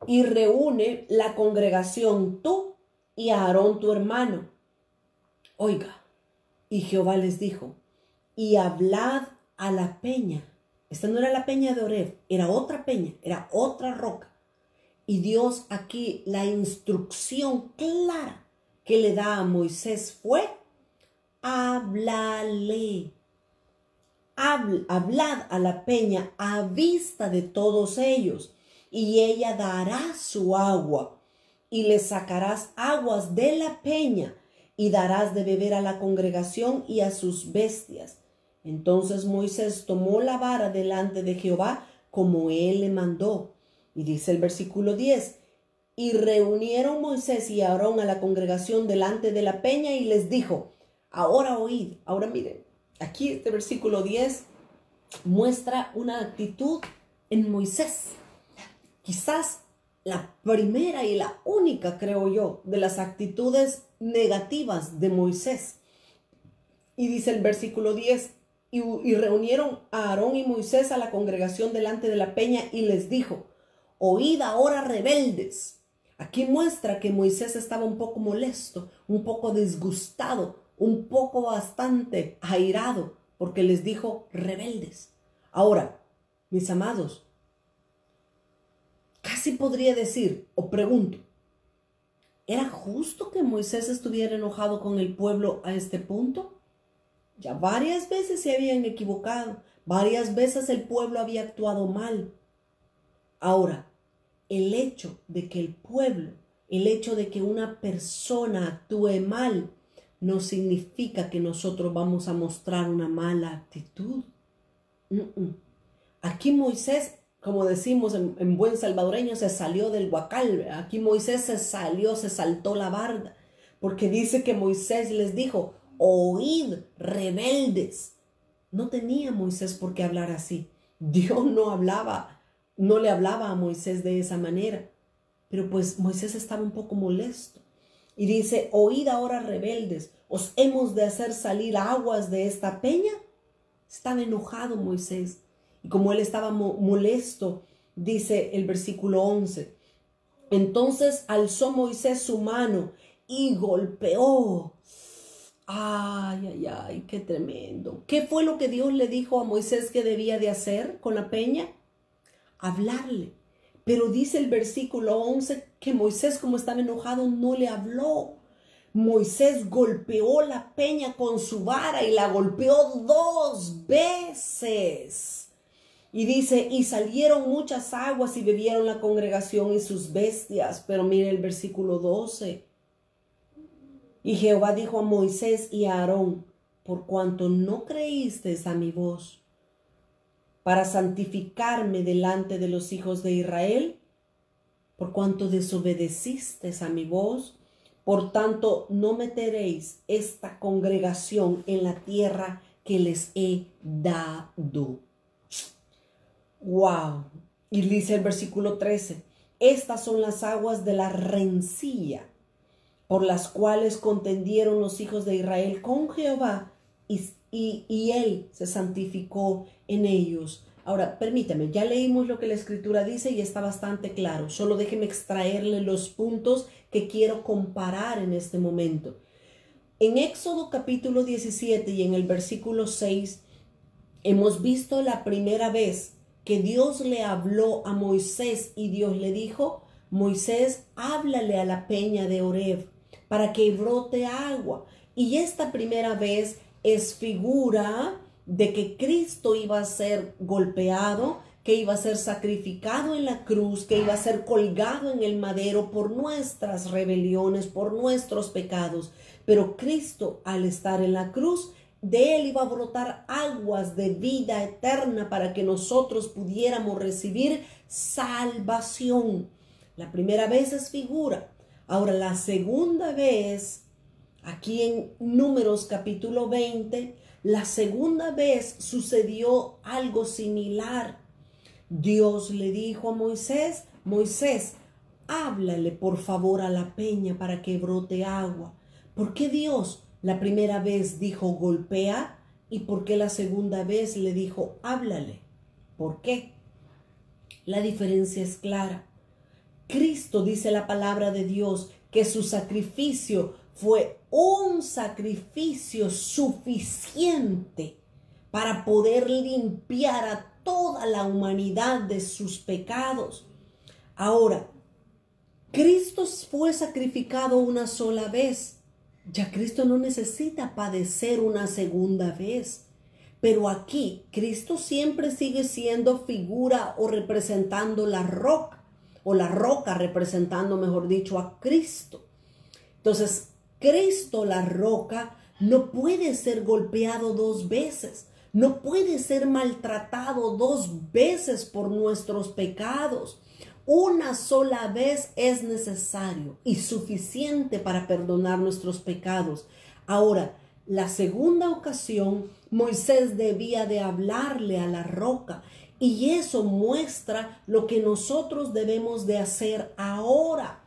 y reúne la congregación tú y Aarón tu hermano. Oiga, y Jehová les dijo, y hablad a la peña. Esta no era la peña de Oreb, era otra peña, era otra roca. Y Dios aquí, la instrucción clara que le da a Moisés fue, háblale. Hablad a la peña a vista de todos ellos, y ella dará su agua, y le sacarás aguas de la peña, y darás de beber a la congregación y a sus bestias. Entonces Moisés tomó la vara delante de Jehová, como él le mandó. Y dice el versículo 10, y reunieron Moisés y Aarón a la congregación delante de la peña y les dijo, ahora oíd. Ahora miren, aquí este versículo 10 muestra una actitud en Moisés. Quizás la primera y la única, creo yo, de las actitudes negativas de Moisés. Y dice el versículo 10, y reunieron a Aarón y Moisés a la congregación delante de la peña y les dijo, oíd ahora rebeldes. Aquí muestra que Moisés estaba un poco molesto, un poco disgustado, un poco bastante airado, porque les dijo rebeldes. Ahora, mis amados, casi podría decir, o pregunto, ¿era justo que Moisés estuviera enojado con el pueblo a este punto? Ya varias veces se habían equivocado, varias veces el pueblo había actuado mal. Ahora, el hecho de que el pueblo, el hecho de que una persona actúe mal, no significa que nosotros vamos a mostrar una mala actitud. Aquí Moisés, como decimos en buen salvadoreño, se salió del huacal. Aquí Moisés se salió, se saltó la barda, porque dice que Moisés les dijo, oíd rebeldes. No tenía Moisés por qué hablar así. Dios no le hablaba a Moisés de esa manera. Pero pues Moisés estaba un poco molesto. Y dice, oíd ahora rebeldes, ¿os hemos de hacer salir aguas de esta peña? Estaba enojado Moisés. Y como él estaba molesto, dice el versículo 11, entonces alzó Moisés su mano y golpeó Ay, ay, ay, qué tremendo. ¿Qué fue lo que Dios le dijo a Moisés que debía de hacer con la peña? Hablarle. Pero dice el versículo 11 que Moisés, como estaba enojado, no le habló. Moisés golpeó la peña con su vara y la golpeó 2 veces. Y dice, y salieron muchas aguas y bebieron la congregación y sus bestias. Pero mire el versículo 12. Y Jehová dijo a Moisés y a Aarón, por cuanto no creísteis a mi voz, para santificarme delante de los hijos de Israel, por cuanto desobedecisteis a mi voz, por tanto no meteréis esta congregación en la tierra que les he dado. Wow. Y dice el versículo 13, estas son las aguas de la rencilla, por las cuales contendieron los hijos de Israel con Jehová, y él se santificó en ellos. Ahora, permítame, ya leímos lo que la Escritura dice y está bastante claro. Solo déjeme extraerle los puntos que quiero comparar en este momento. En Éxodo capítulo 17 y en el versículo 6, hemos visto la primera vez que Dios le habló a Moisés y Dios le dijo, Moisés, háblale a la peña de Oreb para que brote agua. Y esta primera vez es figura de que Cristo iba a ser golpeado, que iba a ser sacrificado en la cruz, que iba a ser colgado en el madero por nuestras rebeliones, por nuestros pecados. Pero Cristo, al estar en la cruz, de él iba a brotar aguas de vida eterna para que nosotros pudiéramos recibir salvación. La primera vez es figura. Ahora, la segunda vez, aquí en Números capítulo 20, la segunda vez sucedió algo similar. Dios le dijo a Moisés, Moisés, háblale por favor a la peña para que brote agua. ¿Por qué Dios la primera vez dijo golpea y por qué la segunda vez le dijo háblale? ¿Por qué? La diferencia es clara. Cristo, dice la palabra de Dios, que su sacrificio fue un sacrificio suficiente para poder limpiar a toda la humanidad de sus pecados. Ahora, Cristo fue sacrificado una sola vez. Ya Cristo no necesita padecer una segunda vez. Pero aquí Cristo siempre sigue siendo figura o representando la roca, o la roca representando, mejor dicho, a Cristo. Entonces, Cristo, la roca, no puede ser golpeado 2 veces. No puede ser maltratado 2 veces por nuestros pecados. Una sola vez es necesario y suficiente para perdonar nuestros pecados. Ahora, la segunda ocasión, Moisés debía de hablarle a la roca. Y eso muestra lo que nosotros debemos de hacer ahora.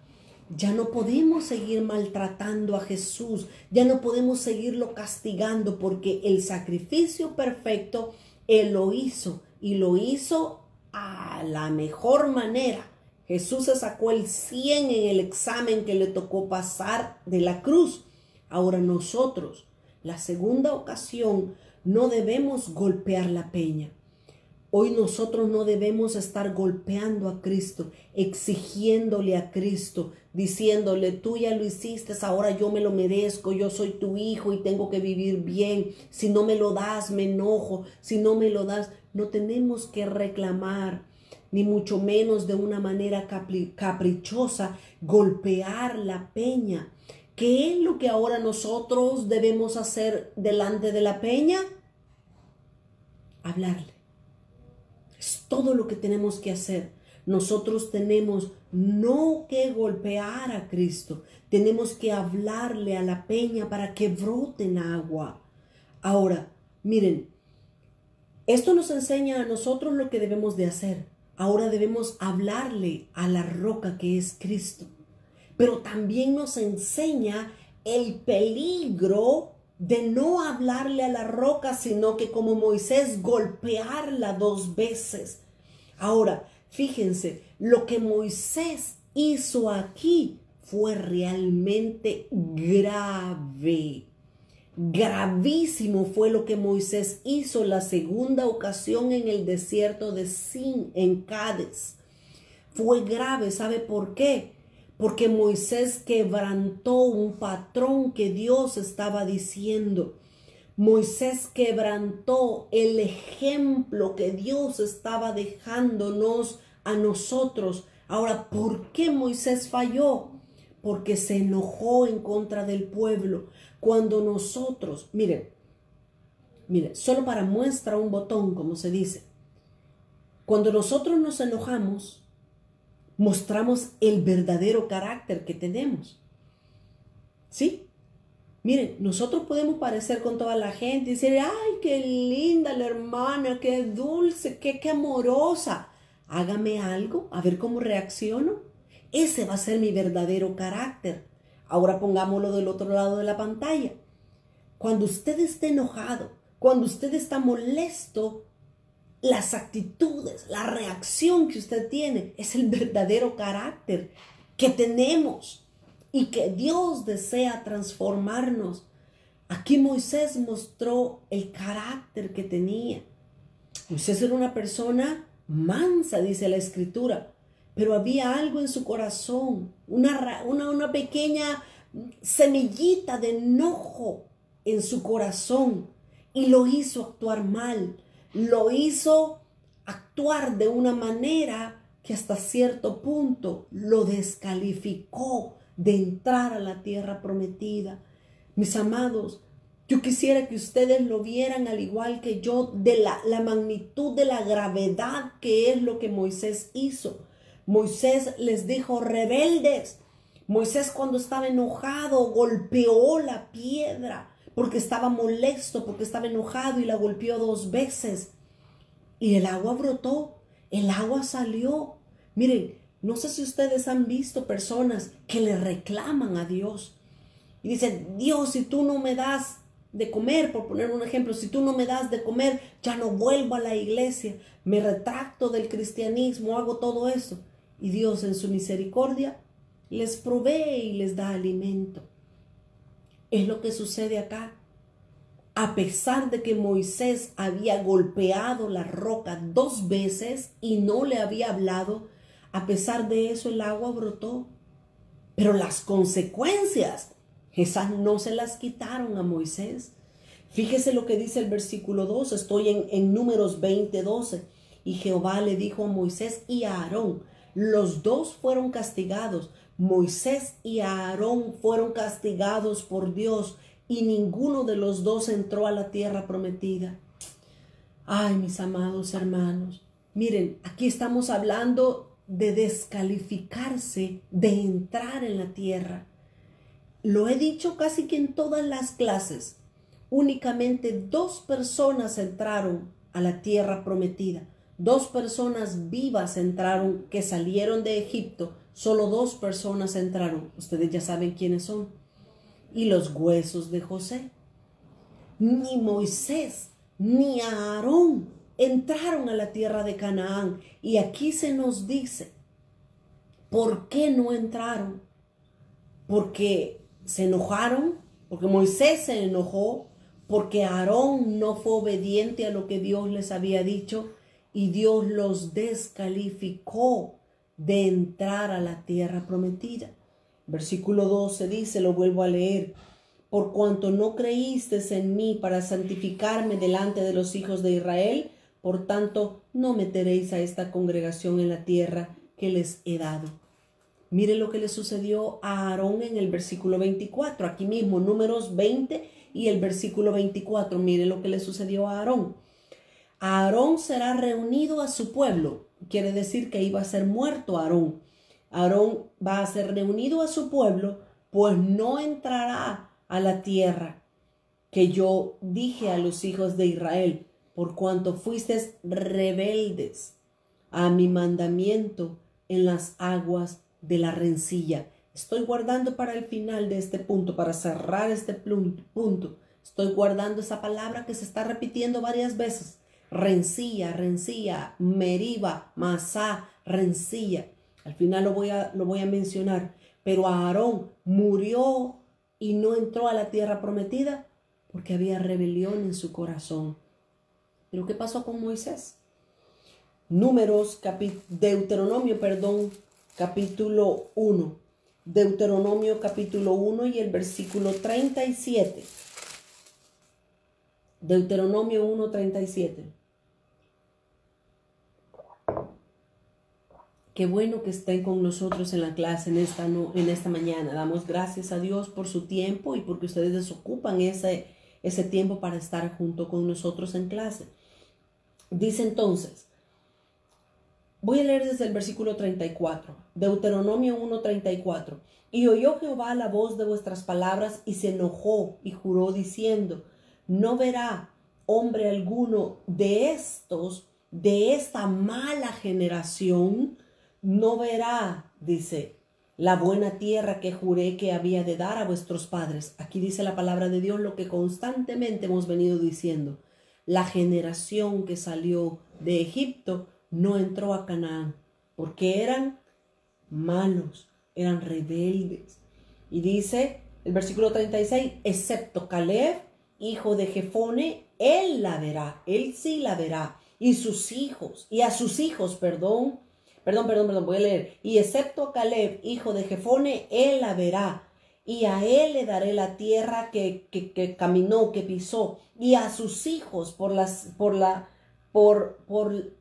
Ya no podemos seguir maltratando a Jesús, ya no podemos seguirlo castigando porque el sacrificio perfecto Él lo hizo y lo hizo a la mejor manera. Jesús se sacó el 100 en el examen que le tocó pasar de la cruz. Ahora nosotros, la segunda ocasión, no debemos golpear la peña. Hoy nosotros no debemos estar golpeando a Cristo, exigiéndole a Cristo, diciéndole, tú ya lo hiciste, ahora yo me lo merezco, yo soy tu hijo y tengo que vivir bien. Si no me lo das, me enojo. Si no me lo das, no tenemos que reclamar, ni mucho menos de una manera caprichosa, golpear la peña. ¿Qué es lo que ahora nosotros debemos hacer delante de la peña? Hablarle. Es todo lo que tenemos que hacer. Nosotros tenemos no que golpear a Cristo, tenemos que hablarle a la peña para que broten agua. Ahora, miren, esto nos enseña a nosotros lo que debemos de hacer. Ahora debemos hablarle a la roca que es Cristo, pero también nos enseña el peligro de no hablarle a la roca, sino que como Moisés golpearla 2 veces. Ahora, fíjense, lo que Moisés hizo aquí fue realmente grave. Gravísimo fue lo que Moisés hizo la segunda ocasión en el desierto de Sin, en Cádiz. Fue grave, ¿sabe por qué? Porque Moisés quebrantó un patrón que Dios estaba diciendo. Moisés quebrantó el ejemplo que Dios estaba dejándonos a nosotros. Ahora, ¿por qué Moisés falló? Porque se enojó en contra del pueblo. Cuando nosotros, mire, solo para muestra un botón, como se dice. Cuando nosotros nos enojamos, mostramos el verdadero carácter que tenemos. ¿Sí? Miren, nosotros podemos parecer con toda la gente y decir, ay, qué linda la hermana, qué dulce, qué amorosa. Hágame algo, a ver cómo reacciono. Ese va a ser mi verdadero carácter. Ahora pongámoslo del otro lado de la pantalla. Cuando usted esté enojado, cuando usted está molesto, las actitudes, la reacción que usted tiene es el verdadero carácter que tenemos y que Dios desea transformarnos. Aquí Moisés mostró el carácter que tenía. Moisés era una persona mansa, dice la Escritura, pero había algo en su corazón, una pequeña semillita de enojo en su corazón y lo hizo actuar mal. Lo hizo actuar de una manera que hasta cierto punto lo descalificó de entrar a la tierra prometida. Mis amados, yo quisiera que ustedes lo vieran al igual que yo de la magnitud de la gravedad que es lo que Moisés hizo. Moisés les dijo rebeldes. Moisés cuando estaba enojado golpeó la piedra porque estaba molesto, porque estaba enojado y la golpeó 2 veces. Y el agua brotó, el agua salió. Miren, no sé si ustedes han visto personas que le reclaman a Dios. Y dicen, Dios, si tú no me das de comer, por poner un ejemplo, si tú no me das de comer, ya no vuelvo a la iglesia, me retracto del cristianismo, hago todo eso. Y Dios en su misericordia les provee y les da alimento. Es lo que sucede acá. A pesar de que Moisés había golpeado la roca 2 veces y no le había hablado, a pesar de eso el agua brotó. Pero las consecuencias, esas no se las quitaron a Moisés. Fíjese lo que dice el versículo 2, estoy en Números 20:12. Y Jehová le dijo a Moisés y a Aarón, los 2 fueron castigados. Moisés y Aarón fueron castigados por Dios y ninguno de los 2 entró a la tierra prometida. Ay, mis amados hermanos, miren, aquí estamos hablando de descalificarse de entrar en la tierra. Lo he dicho casi que en todas las clases. Únicamente 2 personas entraron a la tierra prometida. 2 personas vivas entraron, que salieron de Egipto. Solo 2 personas entraron. Ustedes ya saben quiénes son. Y los huesos de José. Ni Moisés ni Aarón entraron a la tierra de Canaán. Y aquí se nos dice, ¿por qué no entraron? Porque se enojaron, porque Moisés se enojó, porque Aarón no fue obediente a lo que Dios les había dicho y Dios los descalificó de entrar a la tierra prometida. Versículo 12 dice, lo vuelvo a leer, por cuanto no creísteis en mí para santificarme delante de los hijos de Israel, por tanto no meteréis a esta congregación en la tierra que les he dado. Mire lo que le sucedió a Aarón en el versículo 24, aquí mismo, Números 20 y el versículo 24, mire lo que le sucedió a Aarón. Aarón será reunido a su pueblo, quiere decir que iba a ser muerto Aarón. Aarón va a ser reunido a su pueblo, pues no entrará a la tierra que yo dije a los hijos de Israel, por cuanto fuisteis rebeldes a mi mandamiento en las aguas de la rencilla. Estoy guardando para el final de este punto, para cerrar este punto. Estoy guardando esa palabra que se está repitiendo varias veces. Rencilla, rencilla, Meriba, Masá, rencilla. Al final lo voy a mencionar. Pero Aarón murió y no entró a la tierra prometida porque había rebelión en su corazón. ¿Pero qué pasó con Moisés? Deuteronomio, capítulo 1. Deuteronomio capítulo 1 y el versículo 37. Deuteronomio 1, 37. Qué bueno que estén con nosotros en la clase en esta mañana. Damos gracias a Dios por su tiempo y porque ustedes desocupan ese tiempo para estar junto con nosotros en clase. Dice entonces, voy a leer desde el versículo 34, Deuteronomio 1, 34. Y oyó Jehová la voz de vuestras palabras y se enojó y juró diciendo, no verá hombre alguno de esta mala generación, no verá, dice, la buena tierra que juré que había de dar a vuestros padres. Aquí dice la palabra de Dios lo que constantemente hemos venido diciendo. La generación que salió de Egipto no entró a Canaán porque eran malos, eran rebeldes. Y dice el versículo 36, excepto Caleb, hijo de Jefone, él la verá, él sí la verá, y sus hijos, y a sus hijos, perdón, voy a leer, y excepto Caleb, hijo de Jefone, él la verá, y a él le daré la tierra que caminó, que pisó, y a sus hijos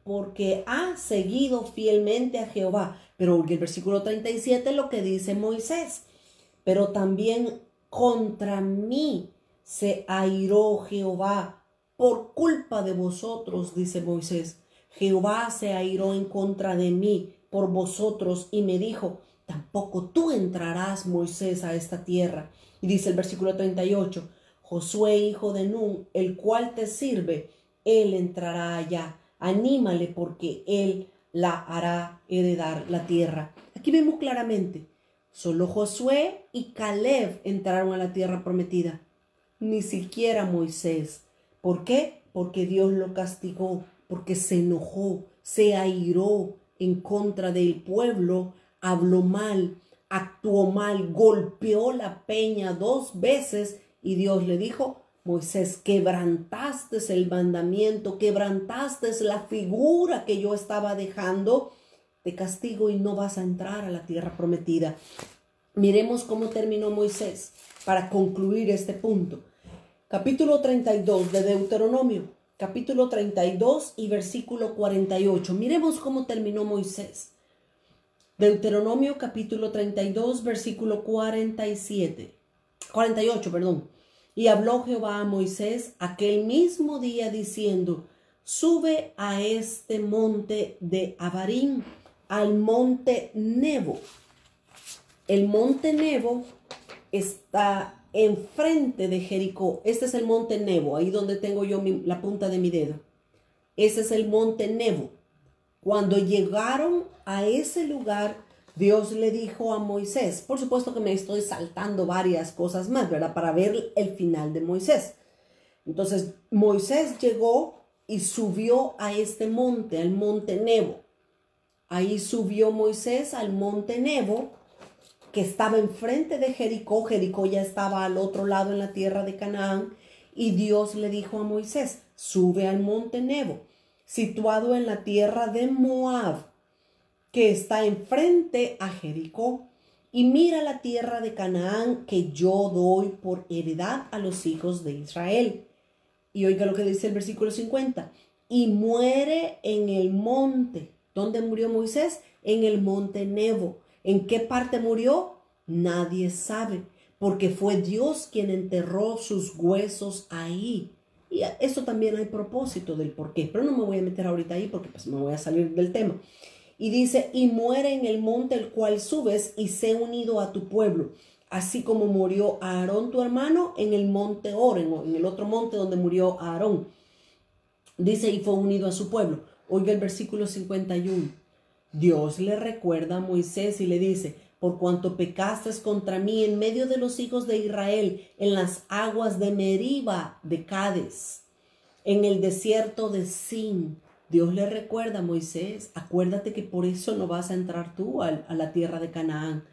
porque ha seguido fielmente a Jehová. Pero el versículo 37 lo que dice Moisés, pero también contra mí se airó Jehová por culpa de vosotros, dice Moisés. Jehová se airó en contra de mí por vosotros y me dijo, tampoco tú entrarás, Moisés, a esta tierra. Y dice el versículo 38, Josué, hijo de Nun, el cual te sirve, él entrará allá. Anímale porque él la hará heredar la tierra. Aquí vemos claramente, solo Josué y Caleb entraron a la tierra prometida. Ni siquiera Moisés. ¿Por qué? Porque Dios lo castigó, porque se enojó, se airó en contra del pueblo, habló mal, actuó mal, golpeó la peña 2 veces y Dios le dijo, Moisés, quebrantaste el mandamiento, quebrantaste la figura que yo estaba dejando, te castigo y no vas a entrar a la tierra prometida. Miremos cómo terminó Moisés para concluir este punto. Capítulo 32 de Deuteronomio, capítulo 32 y versículo 48. Miremos cómo terminó Moisés. Deuteronomio capítulo 32, versículo 48. Y habló Jehová a Moisés aquel mismo día diciendo, sube a este monte de Abarim, al monte Nebo. El monte Nebo está enfrente de Jericó. Este es el monte Nebo, ahí donde tengo yo la punta de mi dedo. Ese es el monte Nebo. Cuando llegaron a ese lugar, Dios le dijo a Moisés, por supuesto que me estoy saltando varias cosas más, ¿verdad? Para ver el final de Moisés. Entonces, Moisés llegó y subió a este monte, al monte Nebo. Ahí subió Moisés al monte Nebo, que estaba enfrente de Jericó. Jericó ya estaba al otro lado en la tierra de Canaán. Y Dios le dijo a Moisés, sube al monte Nebo, situado en la tierra de Moab, que está enfrente a Jericó, y mira la tierra de Canaán que yo doy por heredad a los hijos de Israel. Y oiga lo que dice el versículo 50. Y muere en el monte. ¿Dónde murió Moisés? En el monte Nebo. ¿En qué parte murió? Nadie sabe, porque fue Dios quien enterró sus huesos ahí. Y eso también hay propósito del por qué, pero no me voy a meter ahorita ahí porque pues me voy a salir del tema. Y dice, y muere en el monte el cual subes y sé unido a tu pueblo, así como murió Aarón tu hermano en el monte Hor, en el otro monte donde murió Aarón. Dice, y fue unido a su pueblo. Oiga el versículo 51. Dios le recuerda a Moisés y le dice, por cuanto pecaste contra mí en medio de los hijos de Israel, en las aguas de Meriba de Cades, en el desierto de Sin. Dios le recuerda a Moisés, acuérdate que por eso no vas a entrar tú a la tierra de Canaán,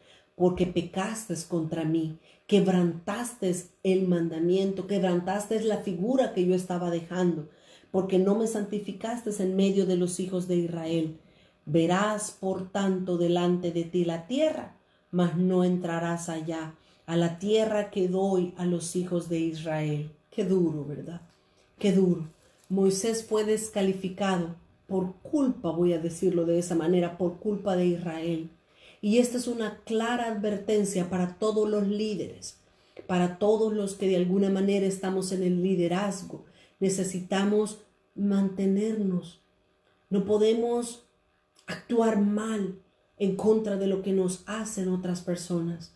porque pecaste contra mí, quebrantaste el mandamiento, quebrantaste la figura que yo estaba dejando, porque no me santificaste en medio de los hijos de Israel. Verás, por tanto, delante de ti la tierra, mas no entrarás allá, a la tierra que doy a los hijos de Israel. Qué duro, ¿verdad? Qué duro. Moisés fue descalificado por culpa, voy a decirlo de esa manera, por culpa de Israel. Y esta es una clara advertencia para todos los líderes, para todos los que de alguna manera estamos en el liderazgo. Necesitamos mantenernos. No podemos actuar mal en contra de lo que nos hacen otras personas.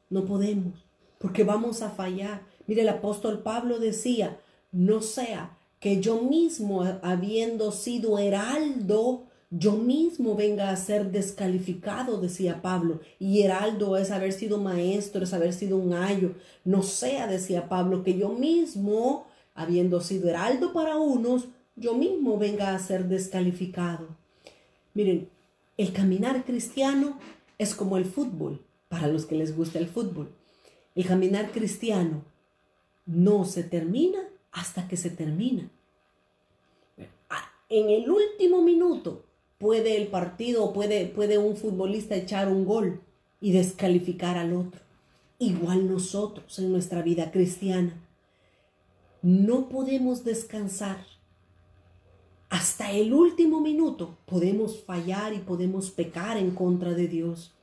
No podemos, porque vamos a fallar. Mire, el apóstol Pablo decía, no sea que yo mismo, habiendo sido heraldo, yo mismo venga a ser descalificado, decía Pablo. Y heraldo es haber sido maestro, es haber sido un ayo. No sea, decía Pablo, que yo mismo, habiendo sido heraldo para unos, yo mismo venga a ser descalificado. Miren, el caminar cristiano es como el fútbol, para los que les gusta el fútbol. El caminar cristiano no se termina hasta que se termina. En el último minuto puede el partido, puede un futbolista echar un gol y descalificar al otro. Igual nosotros en nuestra vida cristiana. No podemos descansar. Hasta el último minuto podemos fallar y podemos pecar en contra de Dios.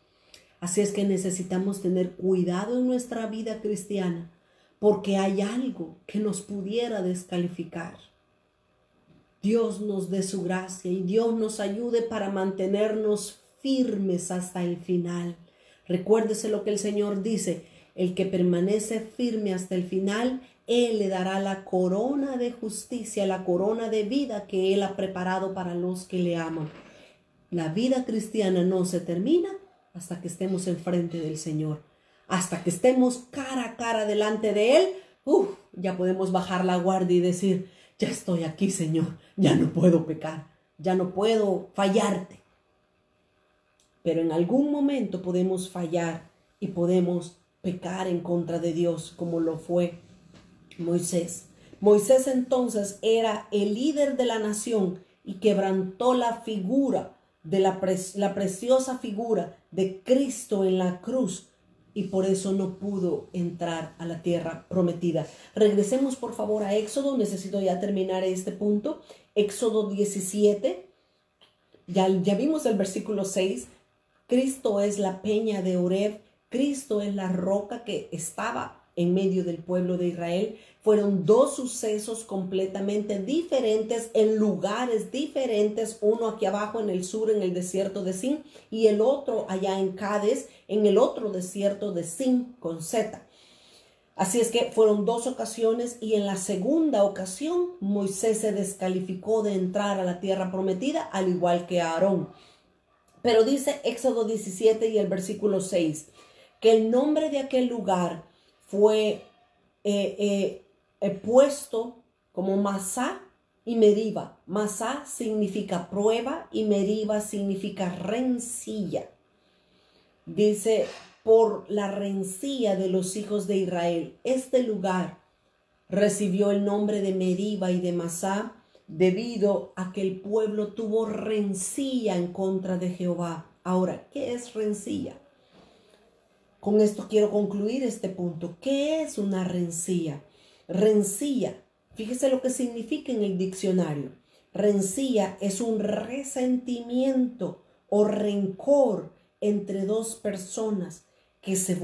Así es que necesitamos tener cuidado en nuestra vida cristiana, porque hay algo que nos pudiera descalificar. Dios nos dé su gracia y Dios nos ayude para mantenernos firmes hasta el final. Recuérdese lo que el Señor dice: el que permanece firme hasta el final, Él le dará la corona de justicia, la corona de vida que Él ha preparado para los que le aman. La vida cristiana no se termina hasta que estemos enfrente del Señor. Hasta que estemos cara a cara delante de Él, ya podemos bajar la guardia y decir: ya estoy aquí, Señor, ya no puedo pecar, ya no puedo fallarte. Pero en algún momento podemos fallar y podemos pecar en contra de Dios, como lo fue Moisés. Moisés entonces era el líder de la nación y quebrantó la figura de la preciosa figura de Cristo en la cruz, y por eso no pudo entrar a la tierra prometida. Regresemos por favor a Éxodo. Necesito ya terminar este punto. Éxodo 17. Ya vimos el versículo 6. Cristo es la peña de Oreb. Cristo es la roca que estaba en medio del pueblo de Israel. Fueron dos sucesos completamente diferentes en lugares diferentes, uno aquí abajo en el sur en el desierto de Sin y el otro allá en Cades en el otro desierto de Sin con Z. Así es que fueron dos ocasiones, y en la segunda ocasión Moisés se descalificó de entrar a la tierra prometida, al igual que Aarón. Pero dice Éxodo 17 y el versículo 6 que el nombre de aquel lugar fue puesto como Masá y Meriba. Masá significa prueba y Meriba significa rencilla. Dice, por la rencilla de los hijos de Israel. Este lugar recibió el nombre de Meriba y de Masá debido a que el pueblo tuvo rencilla en contra de Jehová. Ahora, ¿qué es rencilla? Con esto quiero concluir este punto. ¿Qué es una rencilla? Rencilla, fíjese lo que significa en el diccionario. Rencilla es un resentimiento o rencor entre dos personas que se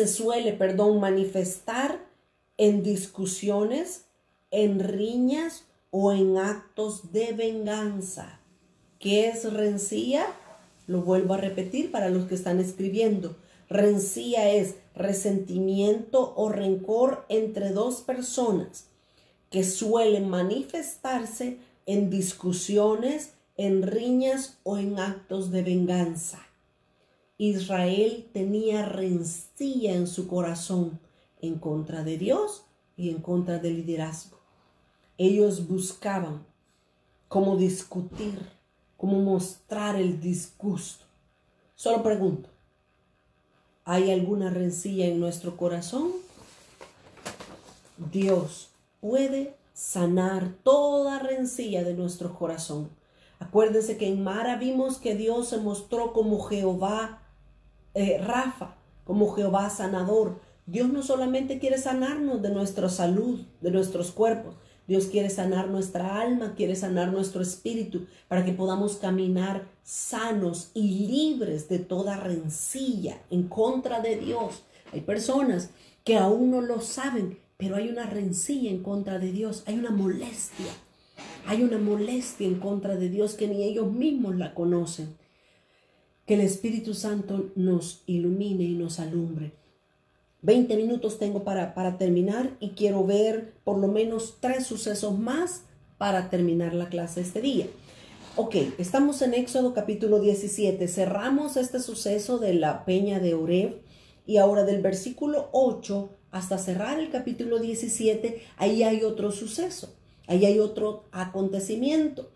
suele manifestar en discusiones, en riñas o en actos de venganza. ¿Qué es rencilla? Lo vuelvo a repetir para los que están escribiendo. Rencilla es resentimiento o rencor entre dos personas que suelen manifestarse en discusiones, en riñas o en actos de venganza. Israel tenía rencilla en su corazón en contra de Dios y en contra del liderazgo. Ellos buscaban cómo discutir, cómo mostrar el disgusto. Solo pregunto, ¿hay alguna rencilla en nuestro corazón? Dios puede sanar toda rencilla de nuestro corazón. Acuérdense que en Mara vimos que Dios se mostró como Jehová Rafa, como Jehová sanador. Dios no solamente quiere sanarnos de nuestra salud, de nuestros cuerpos. Dios quiere sanar nuestra alma, quiere sanar nuestro espíritu para que podamos caminar sanos y libres de toda rencilla en contra de Dios. Hay personas que aún no lo saben, pero hay una rencilla en contra de Dios, hay una molestia en contra de Dios que ni ellos mismos la conocen. Que el Espíritu Santo nos ilumine y nos alumbre. 20 minutos tengo para terminar y quiero ver por lo menos 3 sucesos más para terminar la clase este día. Ok, estamos en Éxodo capítulo 17. Cerramos este suceso de la peña de Oreb y ahora del versículo 8 hasta cerrar el capítulo 17, ahí hay otro suceso, ahí hay otro acontecimiento.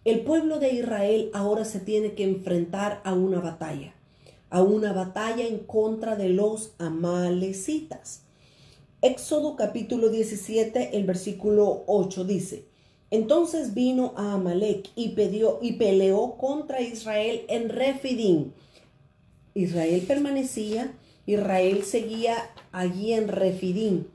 El pueblo de Israel ahora se tiene que enfrentar a una batalla en contra de los amalecitas. Éxodo capítulo 17, el versículo 8 dice: entonces vino a Amalec y peleó contra Israel en Refidim. Israel permanecía, Israel seguía allí en Refidim.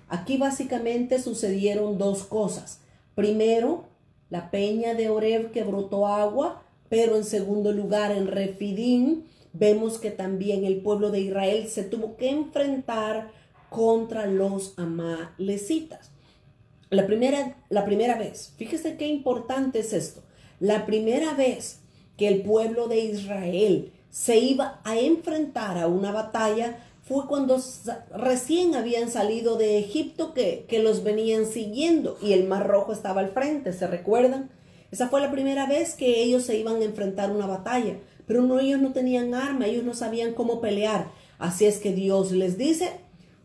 Aquí básicamente sucedieron 2 cosas. Primero, la peña de Oreb que brotó agua, pero en segundo lugar en Refidim vemos que también el pueblo de Israel se tuvo que enfrentar contra los amalecitas. La primera vez, fíjese qué importante es esto, la primera vez que el pueblo de Israel se iba a enfrentar a una batalla fue cuando recién habían salido de Egipto que los venían siguiendo y el Mar Rojo estaba al frente, ¿se recuerdan? Esa fue la primera vez que ellos se iban a enfrentar a una batalla, pero ellos no tenían arma, ellos no sabían cómo pelear. Así es que Dios les dice: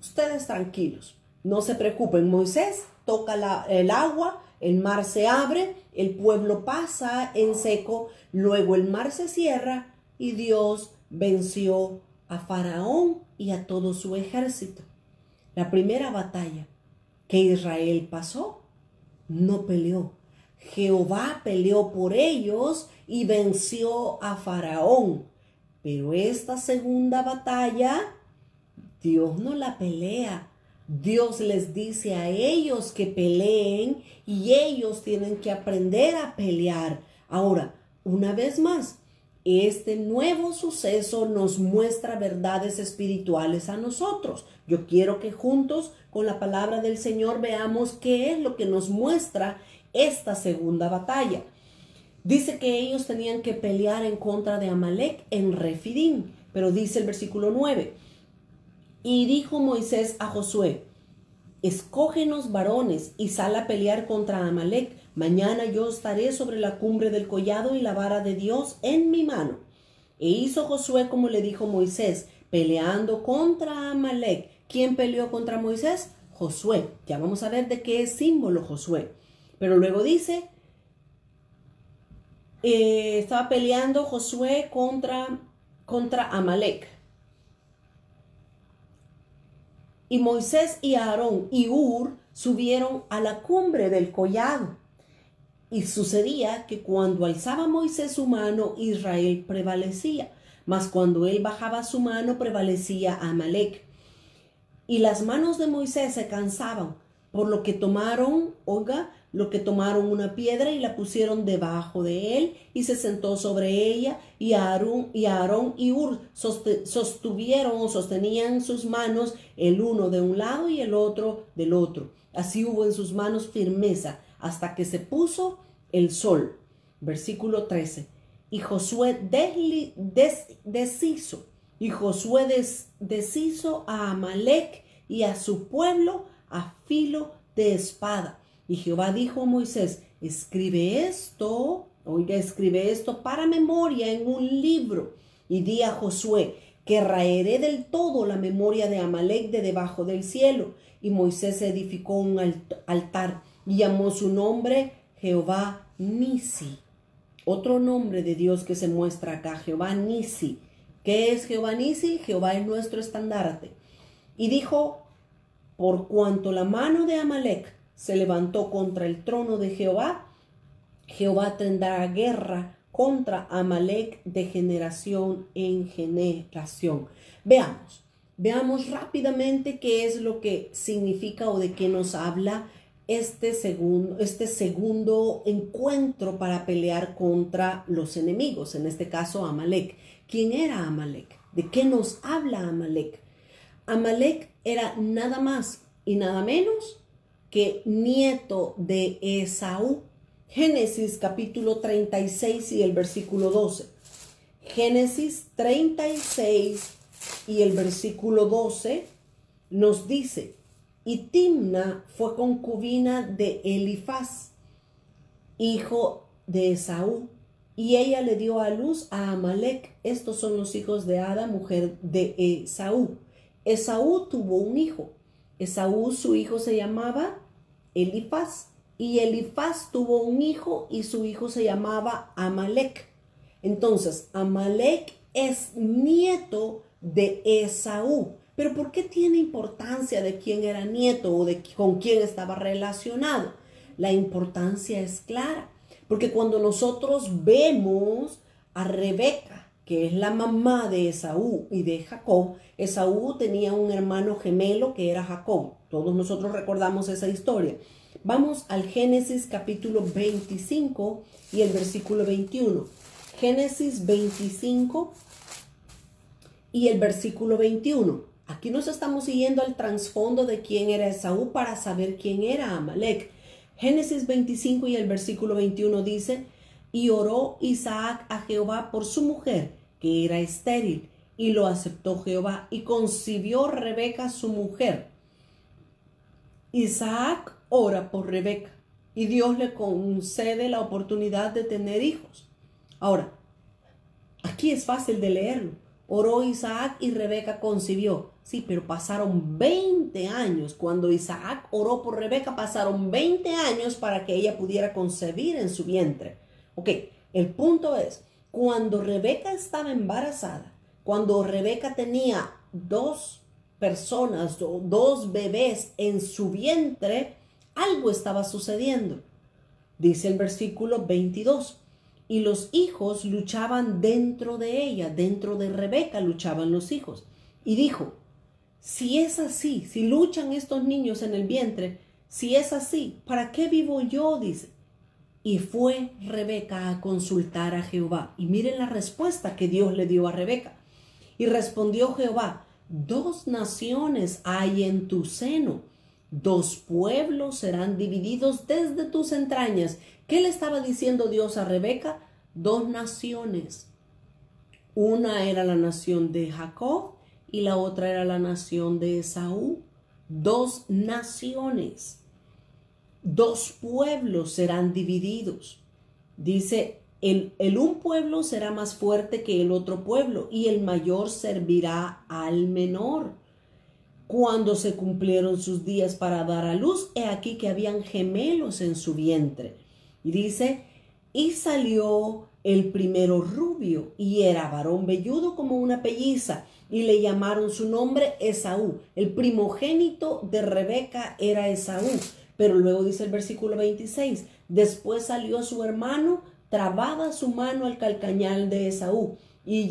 ustedes tranquilos, no se preocupen. Moisés toca el agua, el mar se abre, el pueblo pasa en seco, luego el mar se cierra y Dios venció a Faraón y a todo su ejército. La primera batalla que Israel pasó, no peleó. Jehová peleó por ellos y venció a Faraón. Pero esta segunda batalla, Dios no la pelea. Dios les dice a ellos que peleen y ellos tienen que aprender a pelear. Ahora, una vez más, este nuevo suceso nos muestra verdades espirituales a nosotros. Yo quiero que juntos con la palabra del Señor veamos qué es lo que nos muestra esta segunda batalla. Dice que ellos tenían que pelear en contra de Amalec en Refidim, pero dice el versículo 9: y dijo Moisés a Josué: escógenos varones y sal a pelear contra Amalec. Mañana yo estaré sobre la cumbre del collado y la vara de Dios en mi mano. E hizo Josué como le dijo Moisés, peleando contra Amalec. ¿Quién peleó contra Moisés? Josué. Ya vamos a ver de qué es símbolo Josué. Pero luego dice, estaba peleando Josué contra Amalec. Y Moisés y Aarón y Hur subieron a la cumbre del collado. Y sucedía que cuando alzaba Moisés su mano, Israel prevalecía, mas cuando él bajaba su mano, prevalecía Amalec. Y las manos de Moisés se cansaban, por lo que tomaron una piedra y la pusieron debajo de él, y se sentó sobre ella, y Aarón y Hur sostenían sus manos, el uno de un lado y el otro del otro. Así hubo en sus manos firmeza, hasta que se puso el sol. Versículo 13. Y Josué deshizo a Amalec y a su pueblo a filo de espada. Y Jehová dijo a Moisés: escribe esto para memoria en un libro, y di a Josué que raeré del todo la memoria de Amalec de debajo del cielo. Y Moisés edificó un altar y llamó su nombre Jehová Nisi. Otro nombre de Dios que se muestra acá, Jehová Nisi. ¿Qué es Jehová Nisi? Jehová es nuestro estandarte. Y dijo, por cuanto la mano de Amalec se levantó contra el trono de Jehová, Jehová tendrá guerra contra Amalec de generación en generación. Veamos rápidamente qué es lo que significa o de qué nos habla este segundo encuentro para pelear contra los enemigos, en este caso Amalec. ¿Quién era Amalec? ¿De qué nos habla Amalec? Amalec era nada más y nada menos que nieto de Esaú. Génesis capítulo 36 y el versículo 12. Génesis 36 y el versículo 12 nos dice, y Timna fue concubina de Elifaz, hijo de Esaú, y ella le dio a luz a Amalec. Estos son los hijos de Ada, mujer de Esaú. Esaú tuvo un hijo. Esaú, su hijo se llamaba Elifaz, y Elifaz tuvo un hijo y su hijo se llamaba Amalec. Entonces, Amalec es nieto de Esaú. Pero ¿por qué tiene importancia de quién era nieto o con quién estaba relacionado? La importancia es clara, porque cuando nosotros vemos a Rebeca, que es la mamá de Esaú y de Jacob, Esaú tenía un hermano gemelo que era Jacob. Todos nosotros recordamos esa historia. Vamos al Génesis capítulo 25 y el versículo 21. Génesis 25 y el versículo 21. Aquí nos estamos siguiendo al trasfondo de quién era Esaú para saber quién era Amalec. Génesis 25 y el versículo 21 dice, y oró Isaac a Jehová por su mujer, que era estéril, y lo aceptó Jehová, y concibió Rebeca su mujer. Isaac ora por Rebeca, y Dios le concede la oportunidad de tener hijos. Ahora, aquí es fácil de leerlo. Oró Isaac y Rebeca concibió. Sí, pero pasaron 20 años. Cuando Isaac oró por Rebeca, pasaron 20 años para que ella pudiera concebir en su vientre. Ok, el punto es, cuando Rebeca estaba embarazada, cuando Rebeca tenía dos personas o dos bebés en su vientre, algo estaba sucediendo. Dice el versículo 22. Y los hijos luchaban dentro de ella, dentro de Rebeca luchaban los hijos. Y dijo, si es así, si luchan estos niños en el vientre, si es así, ¿para qué vivo yo? Dice. Y fue Rebeca a consultar a Jehová. Y miren la respuesta que Dios le dio a Rebeca. Y respondió Jehová, 2 naciones hay en tu seno, 2 pueblos serán divididos desde tus entrañas. ¿Qué le estaba diciendo Dios a Rebeca? 2 naciones. Una era la nación de Jacob y la otra era la nación de Esaú. 2 naciones. 2 pueblos serán divididos. Dice, el un pueblo será más fuerte que el otro pueblo y el mayor servirá al menor. Cuando se cumplieron sus días para dar a luz, he aquí que habían gemelos en su vientre. Y dice, y salió el primero rubio y era varón velludo como una pelliza y le llamaron su nombre Esaú. El primogénito de Rebeca era Esaú. Pero luego dice el versículo 26, después salió su hermano, trabada su mano al calcañal de Esaú y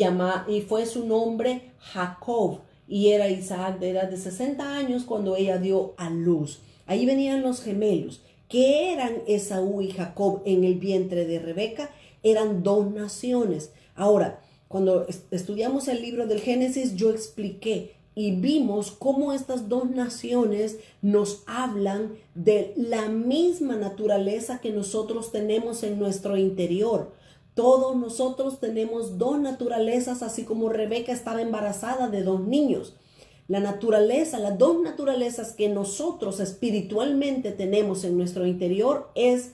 fue su nombre Jacob. Y era Isaac de edad de 60 años cuando ella dio a luz. Ahí venían los gemelos. ¿Qué eran Esaú y Jacob en el vientre de Rebeca? Eran 2 naciones. Ahora, cuando estudiamos el libro del Génesis, yo expliqué y vimos cómo estas 2 naciones nos hablan de la misma naturaleza que nosotros tenemos en nuestro interior. Todos nosotros tenemos 2 naturalezas, así como Rebeca estaba embarazada de 2 niños. Las 2 naturalezas que nosotros espiritualmente tenemos en nuestro interior es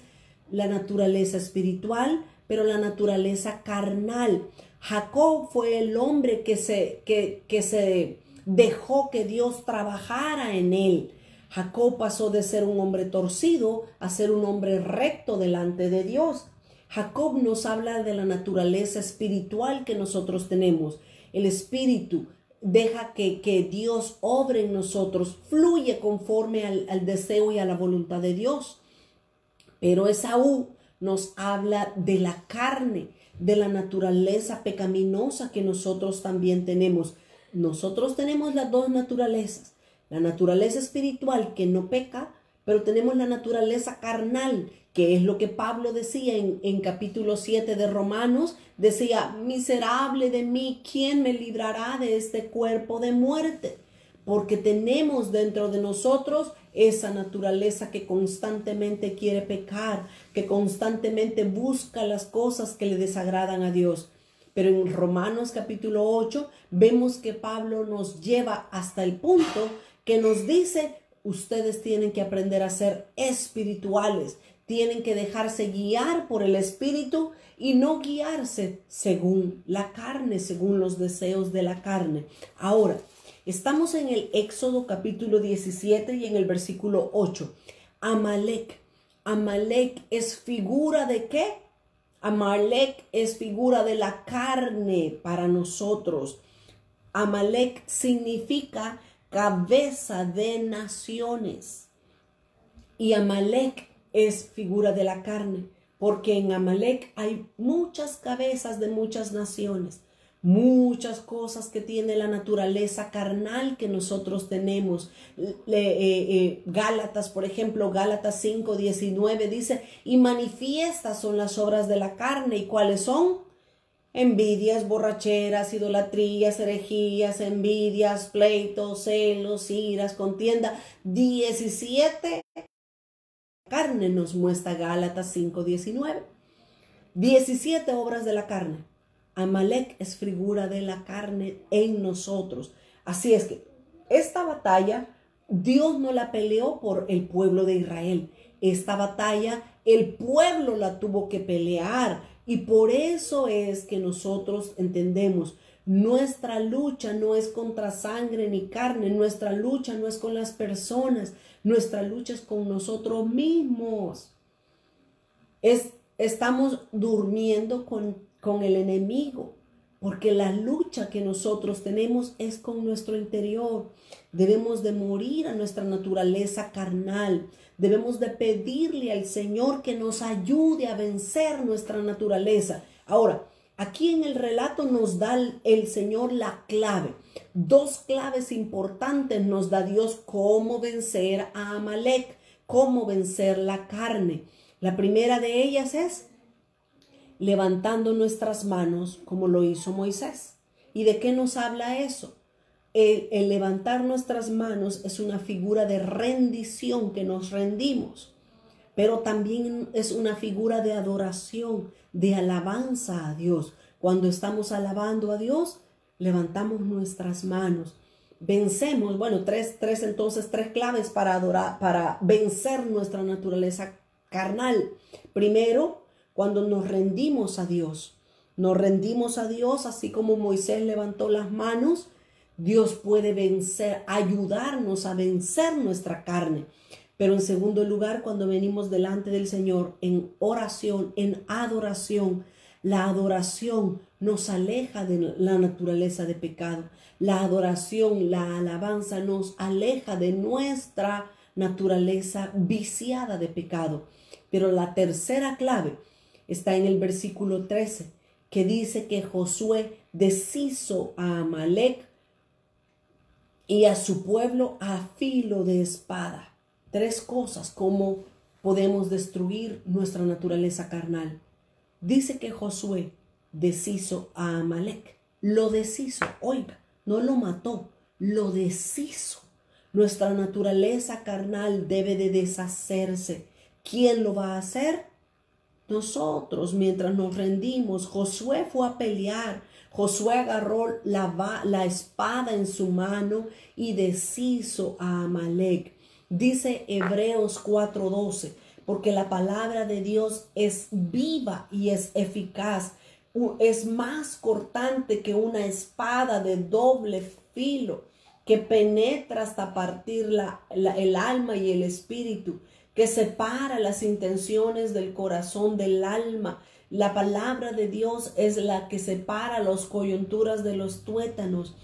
la naturaleza espiritual, pero la naturaleza carnal. Jacob fue el hombre que se dejó que Dios trabajara en él. Jacob pasó de ser un hombre torcido a ser un hombre recto delante de Dios. Jacob nos habla de la naturaleza espiritual que nosotros tenemos. el Espíritu, deja que Dios obre en nosotros, fluye conforme al deseo y a la voluntad de Dios. Pero Esaú nos habla de la carne, de la naturaleza pecaminosa que nosotros también tenemos. Nosotros tenemos las dos naturalezas, la naturaleza espiritual que no peca, pero tenemos la naturaleza carnal, que es lo que Pablo decía en capítulo 7 de Romanos, decía, miserable de mí, ¿quién me librará de este cuerpo de muerte? Porque tenemos dentro de nosotros esa naturaleza que constantemente quiere pecar, que constantemente busca las cosas que le desagradan a Dios. Pero en Romanos capítulo 8 vemos que Pablo nos lleva hasta el punto que nos dice, ustedes tienen que aprender a ser espirituales, tienen que dejarse guiar por el Espíritu y no guiarse según la carne, según los deseos de la carne. Ahora, estamos en el Éxodo capítulo 17 y en el versículo 8. Amalek. Amalek es figura ¿de qué? Amalek es figura de la carne para nosotros. Amalek significa cabeza de naciones. Y Amalek es figura de la carne, porque en Amalek hay muchas cabezas de muchas naciones. Muchas cosas que tiene la naturaleza carnal que nosotros tenemos. Gálatas, por ejemplo, Gálatas 5:19 dice, y manifiestas son las obras de la carne. ¿Y cuáles son? Envidias, borracheras, idolatrías, herejías, envidias, pleitos, celos, iras, contienda. 17 carne nos muestra Gálatas 5:19. 17 obras de la carne. Amalek es figura de la carne en nosotros. Así es que esta batalla Dios no la peleó por el pueblo de Israel. Esta batalla el pueblo la tuvo que pelear. Y por eso es que nosotros entendemos, nuestra lucha no es contra sangre ni carne. Nuestra lucha no es con las personas. Nuestra lucha es con nosotros mismos. Estamos durmiendo con el enemigo, porque la lucha que nosotros tenemos es con nuestro interior. Debemos de morir a nuestra naturaleza carnal. Debemos de pedirle al Señor que nos ayude a vencer nuestra naturaleza. Ahora, aquí en el relato nos da el Señor la clave. Dos claves importantes nos da Dios cómo vencer a Amalek, cómo vencer la carne. La primera de ellas es levantando nuestras manos como lo hizo Moisés. ¿Y de qué nos habla eso? El levantar nuestras manos es una figura de rendición, que nos rendimos, pero también es una figura de adoración, de alabanza a Dios. Cuando estamos alabando a Dios, levantamos nuestras manos. Vencemos, bueno, tres claves para adorar, para vencer nuestra naturaleza carnal. Primero, cuando nos rendimos a Dios. Nos rendimos a Dios, así como Moisés levantó las manos. Dios puede vencer, ayudarnos a vencer nuestra carne. Pero en segundo lugar, cuando venimos delante del Señor en oración, en adoración, la adoración nos aleja de la naturaleza de pecado. La adoración, la alabanza nos aleja de nuestra naturaleza viciada de pecado. Pero la tercera clave está en el versículo 13, que dice que Josué deshizo a Amalek y a su pueblo a filo de espada. Tres cosas como podemos destruir nuestra naturaleza carnal. Dice que Josué deshizo a Amalek. Lo deshizo, oiga, no lo mató, lo deshizo. Nuestra naturaleza carnal debe de deshacerse. ¿Quién lo va a hacer? Nosotros, mientras nos rendimos. Josué fue a pelear. Josué agarró la espada en su mano y deshizo a Amalek. Dice Hebreos 4:12, porque la palabra de Dios es viva y es eficaz. Es más cortante que una espada de doble filo, que penetra hasta partir el alma y el espíritu, que separa las intenciones del corazón del alma. La palabra de Dios es la que separa las coyunturas de los tuétanos.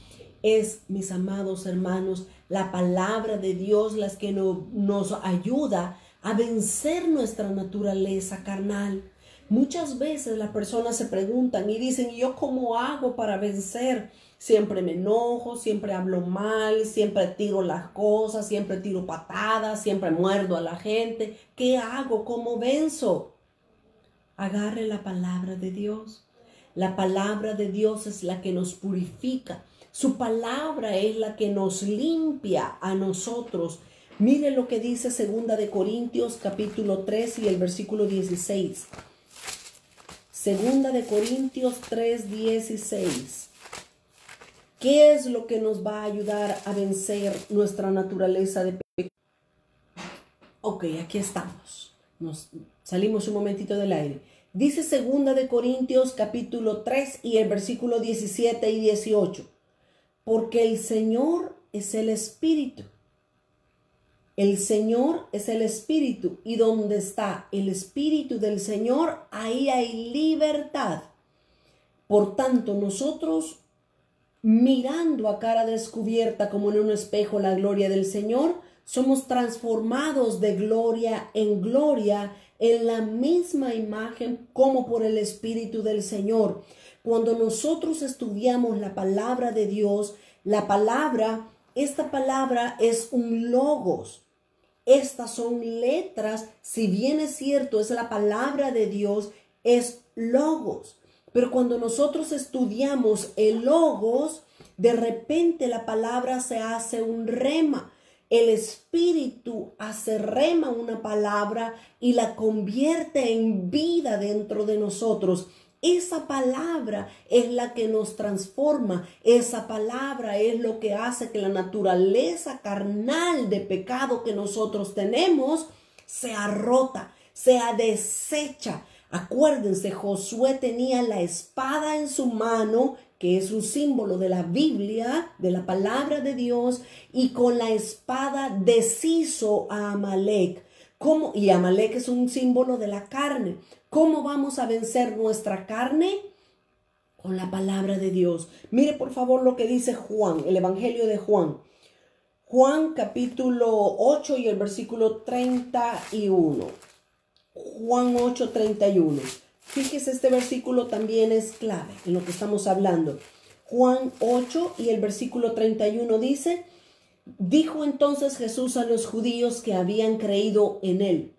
Es, mis amados hermanos, la palabra de Dios la que nos ayuda a vencer nuestra naturaleza carnal. Muchas veces las personas se preguntan y dicen, ¿yo cómo hago para vencer? Siempre me enojo, siempre hablo mal, siempre tiro las cosas, siempre tiro patadas, siempre muerdo a la gente. ¿Qué hago? ¿Cómo venzo? Agarre la palabra de Dios. La palabra de Dios es la que nos purifica. Su palabra es la que nos limpia a nosotros. Mire lo que dice 2 de Corintios capítulo 3 y el versículo 16. 2 de Corintios 3, 16. ¿Qué es lo que nos va a ayudar a vencer nuestra naturaleza de pecado? Ok, aquí estamos. Nos salimos un momentito del aire. Dice 2 de Corintios capítulo 3 y el versículo 17 y 18. Porque el Señor es el Espíritu. El Señor es el Espíritu, y donde está el Espíritu del Señor, ahí hay libertad. Por tanto, nosotros, mirando a cara descubierta como en un espejo la gloria del Señor, somos transformados de gloria en la misma imagen como por el Espíritu del Señor. Cuando nosotros estudiamos la palabra de Dios, esta palabra es un logos. Estas son letras, si bien es cierto, es la palabra de Dios, es logos. Pero cuando nosotros estudiamos el logos, de repente la palabra se hace un rema. El Espíritu hace rema una palabra y la convierte en vida dentro de nosotros. Esa palabra es la que nos transforma. Esa palabra es lo que hace que la naturaleza carnal de pecado que nosotros tenemos sea rota, sea deshecha. Acuérdense, Josué tenía la espada en su mano, que es un símbolo de la Biblia, de la palabra de Dios, y con la espada deshizo a Amalek. Y Amalek es un símbolo de la carne. ¿Cómo vamos a vencer nuestra carne? Con la palabra de Dios. Mire por favor lo que dice Juan, el Evangelio de Juan. Juan capítulo 8 y el versículo 31. Juan 8, 31. Fíjese, este versículo también es clave en lo que estamos hablando. Juan 8 y el versículo 31 dice: dijo entonces Jesús a los judíos que habían creído en él: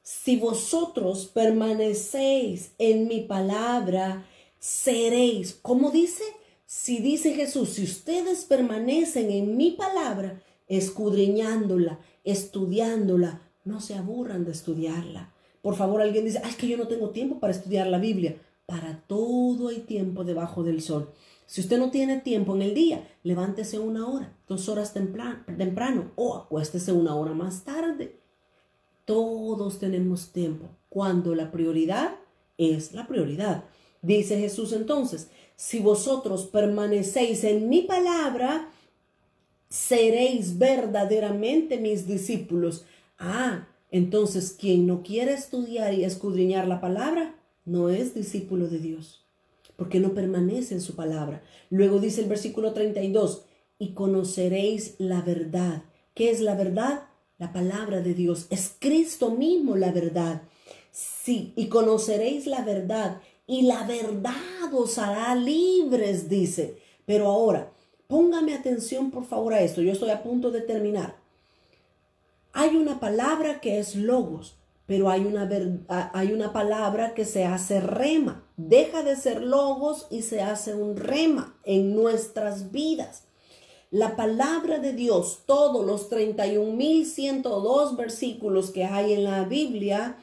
si vosotros permanecéis en mi palabra, seréis. ¿Cómo dice? Si dice Jesús, si ustedes permanecen en mi palabra, escudriñándola, estudiándola, no se aburran de estudiarla. Por favor, alguien dice, es que yo no tengo tiempo para estudiar la Biblia. Para todo hay tiempo debajo del sol. Si usted no tiene tiempo en el día, levántese 1 hora, 2 horas temprano o acuéstese 1 hora más tarde. Todos tenemos tiempo cuando la prioridad es la prioridad. Dice Jesús entonces, si vosotros permanecéis en mi palabra, seréis verdaderamente mis discípulos. Entonces quien no quiere estudiar y escudriñar la palabra, no es discípulo de Dios, porque no permanece en su palabra. Luego dice el versículo 32, y conoceréis la verdad. ¿Qué es la verdad? La palabra de Dios. Es Cristo mismo la verdad. Sí, y conoceréis la verdad, y la verdad os hará libres, dice. Pero ahora, póngame atención por favor a esto. Yo estoy a punto de terminar. Hay una palabra que es logos, pero hay una palabra que se hace rema. Deja de ser logos y se hace un rema en nuestras vidas. La palabra de Dios, todos los 31.102 versículos que hay en la Biblia,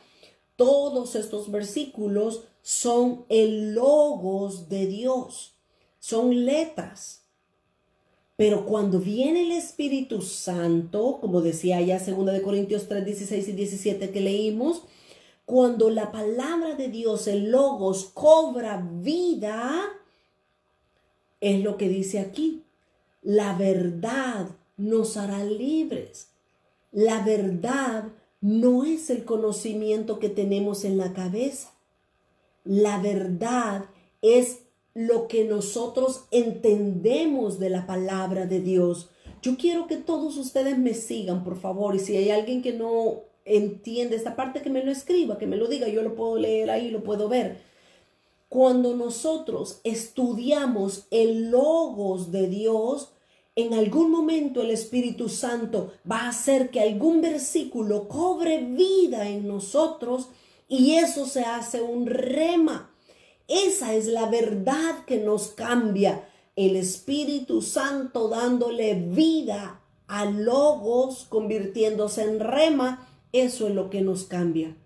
todos estos versículos son el logos de Dios, son letras. Pero cuando viene el Espíritu Santo, como decía allá 2 de Corintios 3, 16 y 17 que leímos, cuando la palabra de Dios, el logos, cobra vida, es lo que dice aquí. La verdad nos hará libres. La verdad no es el conocimiento que tenemos en la cabeza. La verdad es lo que nosotros entendemos de la palabra de Dios. Yo quiero que todos ustedes me sigan, por favor, y si hay alguien que no entiende esta parte, que me lo escriba, que me lo diga, yo lo puedo leer ahí, lo puedo ver. Cuando nosotros estudiamos el logos de Dios, en algún momento el Espíritu Santo va a hacer que algún versículo cobre vida en nosotros y eso se hace un rema. Esa es la verdad que nos cambia. El Espíritu Santo dándole vida a logos, convirtiéndose en rema, eso es lo que nos cambia.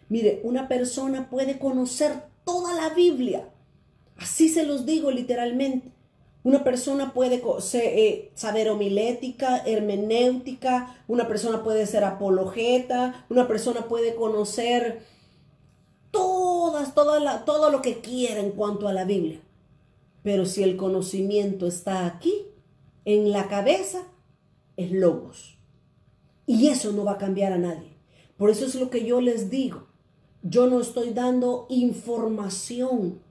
Mire, una persona puede conocer toda la Biblia. Así se los digo literalmente. Una persona puede saber homilética, hermenéutica, una persona puede ser apologeta, una persona puede conocer todo lo que quiera en cuanto a la Biblia. Pero si el conocimiento está aquí, en la cabeza, es logos. Y eso no va a cambiar a nadie. Por eso es lo que yo les digo. Yo no estoy dando información.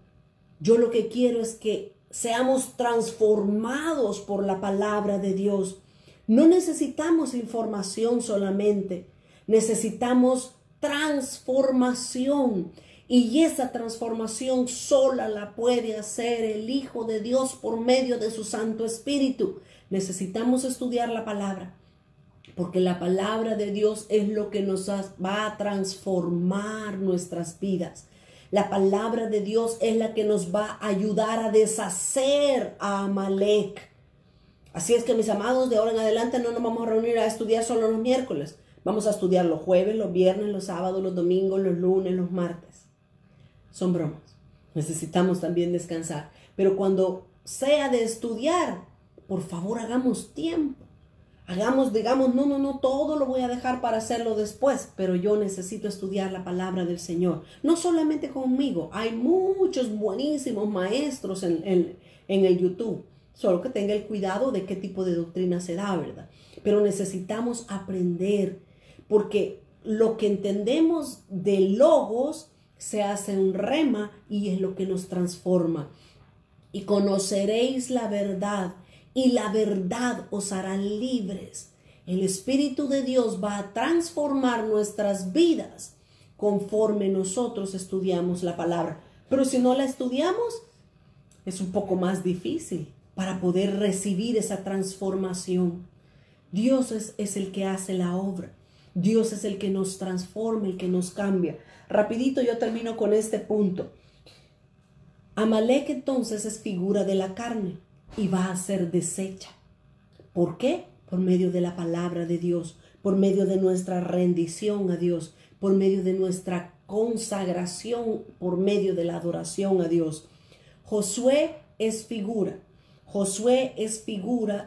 Yo lo que quiero es que seamos transformados por la palabra de Dios. No necesitamos información solamente. Necesitamos transformación. Y esa transformación sola la puede hacer el Hijo de Dios por medio de su Santo Espíritu. Necesitamos estudiar la palabra, porque la palabra de Dios es lo que nos va a transformar nuestras vidas. La palabra de Dios es la que nos va a ayudar a deshacer a Amalek. Así es que, mis amados, de ahora en adelante no nos vamos a reunir a estudiar solo los miércoles. Vamos a estudiar los jueves, los viernes, los sábados, los domingos, los lunes, los martes. Son bromas. Necesitamos también descansar. Pero cuando sea de estudiar, por favor, hagamos tiempo. Digamos, no, todo lo voy a dejar para hacerlo después, pero yo necesito estudiar la palabra del Señor. No solamente conmigo, hay muchos buenísimos maestros en el YouTube, solo que tenga el cuidado de qué tipo de doctrina se da, ¿verdad? Pero necesitamos aprender, porque lo que entendemos de logos se hace un rema y es lo que nos transforma. Y conoceréis la verdad, y la verdad os hará libres. El Espíritu de Dios va a transformar nuestras vidas conforme nosotros estudiamos la palabra. Pero si no la estudiamos, es un poco más difícil para poder recibir esa transformación. Dios es el que hace la obra. Dios es el que nos transforma, el que nos cambia. Rapidito yo termino con este punto. Amalek entonces es figura de la carne y va a ser deshecha. ¿Por qué? Por medio de la palabra de Dios, por medio de nuestra rendición a Dios, por medio de nuestra consagración, por medio de la adoración a Dios. Josué es figura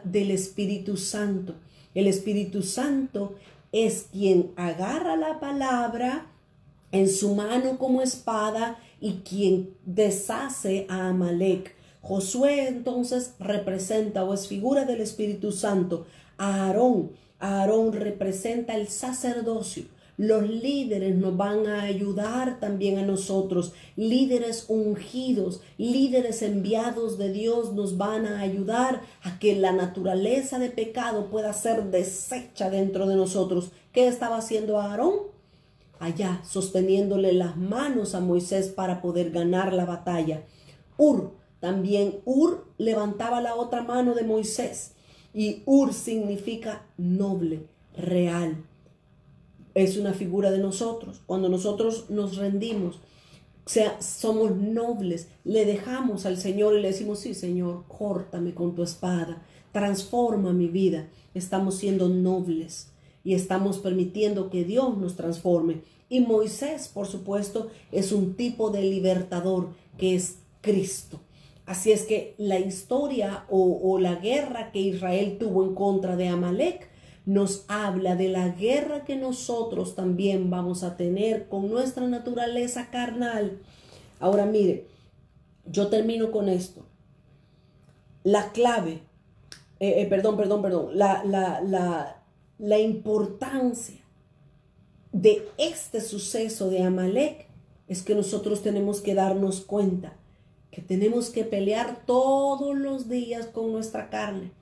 del Espíritu Santo. El Espíritu Santo es quien agarra la palabra en su mano como espada y quien deshace a Amalek. Josué entonces representa o es figura del Espíritu Santo. A Aarón. Aarón representa el sacerdocio. Los líderes nos van a ayudar también a nosotros. Líderes ungidos, líderes enviados de Dios nos van a ayudar a que la naturaleza de pecado pueda ser deshecha dentro de nosotros. ¿Qué estaba haciendo Aarón? Allá, sosteniéndole las manos a Moisés para poder ganar la batalla. También Ur levantaba la otra mano de Moisés. Y Ur significa noble, real. Es una figura de nosotros. Cuando nosotros nos rendimos, somos nobles, le dejamos al Señor y le decimos, sí, Señor, córtame con tu espada, transforma mi vida. Estamos siendo nobles y estamos permitiendo que Dios nos transforme. Y Moisés, por supuesto, es un tipo de libertador que es Cristo. Así es que la historia o la guerra que Israel tuvo en contra de Amalek nos habla de la guerra que nosotros también vamos a tener con nuestra naturaleza carnal. Ahora mire, yo termino con esto. La clave, la importancia de este suceso de Amalek es que nosotros tenemos que darnos cuenta que tenemos que pelear todos los días con nuestra carne.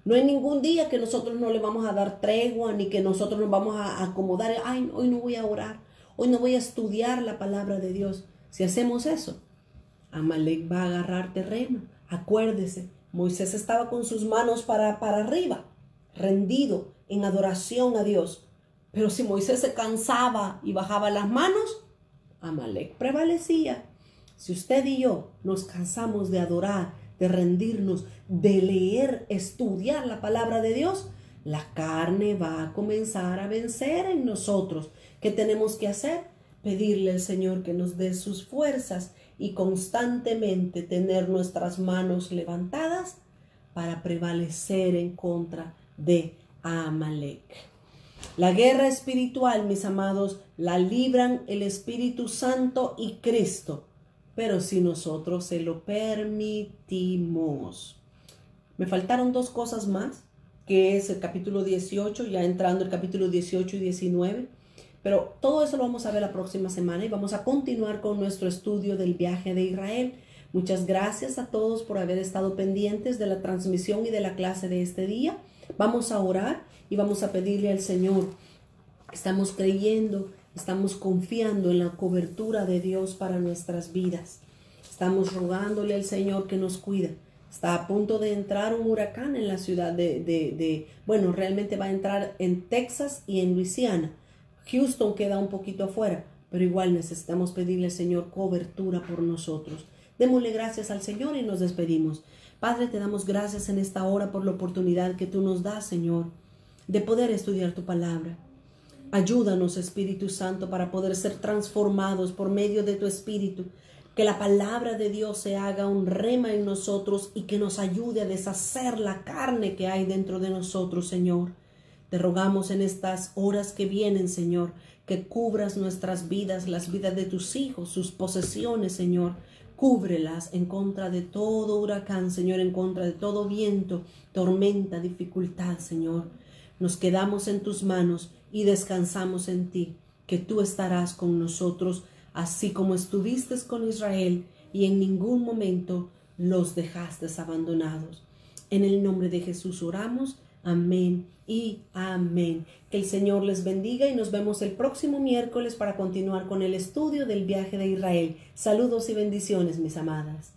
No hay ningún día que nosotros no le vamos a dar tregua, ni que nosotros nos vamos a acomodar. Ay, hoy no voy a orar, hoy no voy a estudiar la palabra de Dios. Si hacemos eso, Amalek va a agarrar terreno. Acuérdese, Moisés estaba con sus manos para arriba, rendido en adoración a Dios. Pero si Moisés se cansaba y bajaba las manos, Amalek prevalecía. Si usted y yo nos cansamos de adorar, de rendirnos, de leer, estudiar la palabra de Dios, la carne va a comenzar a vencer en nosotros. ¿Qué tenemos que hacer? Pedirle al Señor que nos dé sus fuerzas y constantemente tener nuestras manos levantadas para prevalecer en contra de Amalek. La guerra espiritual, mis amados, la libran el Espíritu Santo y Cristo, pero si nosotros se lo permitimos. Me faltaron dos cosas más, que es el capítulo 18, ya entrando el capítulo 18 y 19, pero todo eso lo vamos a ver la próxima semana y vamos a continuar con nuestro estudio del viaje de Israel. Muchas gracias a todos por haber estado pendientes de la transmisión y de la clase de este día. Vamos a orar y vamos a pedirle al Señor. Estamos creyendo, estamos confiando en la cobertura de Dios para nuestras vidas. Estamos rogándole al Señor que nos cuide. Está a punto de entrar un huracán en la ciudad bueno, realmente va a entrar en Texas y en Luisiana. Houston queda un poquito afuera, pero igual necesitamos pedirle al Señor cobertura por nosotros. Démosle gracias al Señor y nos despedimos. Padre, te damos gracias en esta hora por la oportunidad que tú nos das, Señor, de poder estudiar tu palabra. Ayúdanos, Espíritu Santo, para poder ser transformados por medio de tu Espíritu. Que la palabra de Dios se haga un rema en nosotros y que nos ayude a deshacer la carne que hay dentro de nosotros, Señor. Te rogamos en estas horas que vienen, Señor, que cubras nuestras vidas, las vidas de tus hijos, sus posesiones, Señor. Cúbrelas en contra de todo huracán, Señor, en contra de todo viento, tormenta, dificultad, Señor. Nos quedamos en tus manos y descansamos en ti, que tú estarás con nosotros, así como estuviste con Israel y en ningún momento los dejaste abandonados. En el nombre de Jesús oramos. Amén y amén. Que el Señor les bendiga y nos vemos el próximo miércoles para continuar con el estudio del viaje de Israel. Saludos y bendiciones, mis amadas.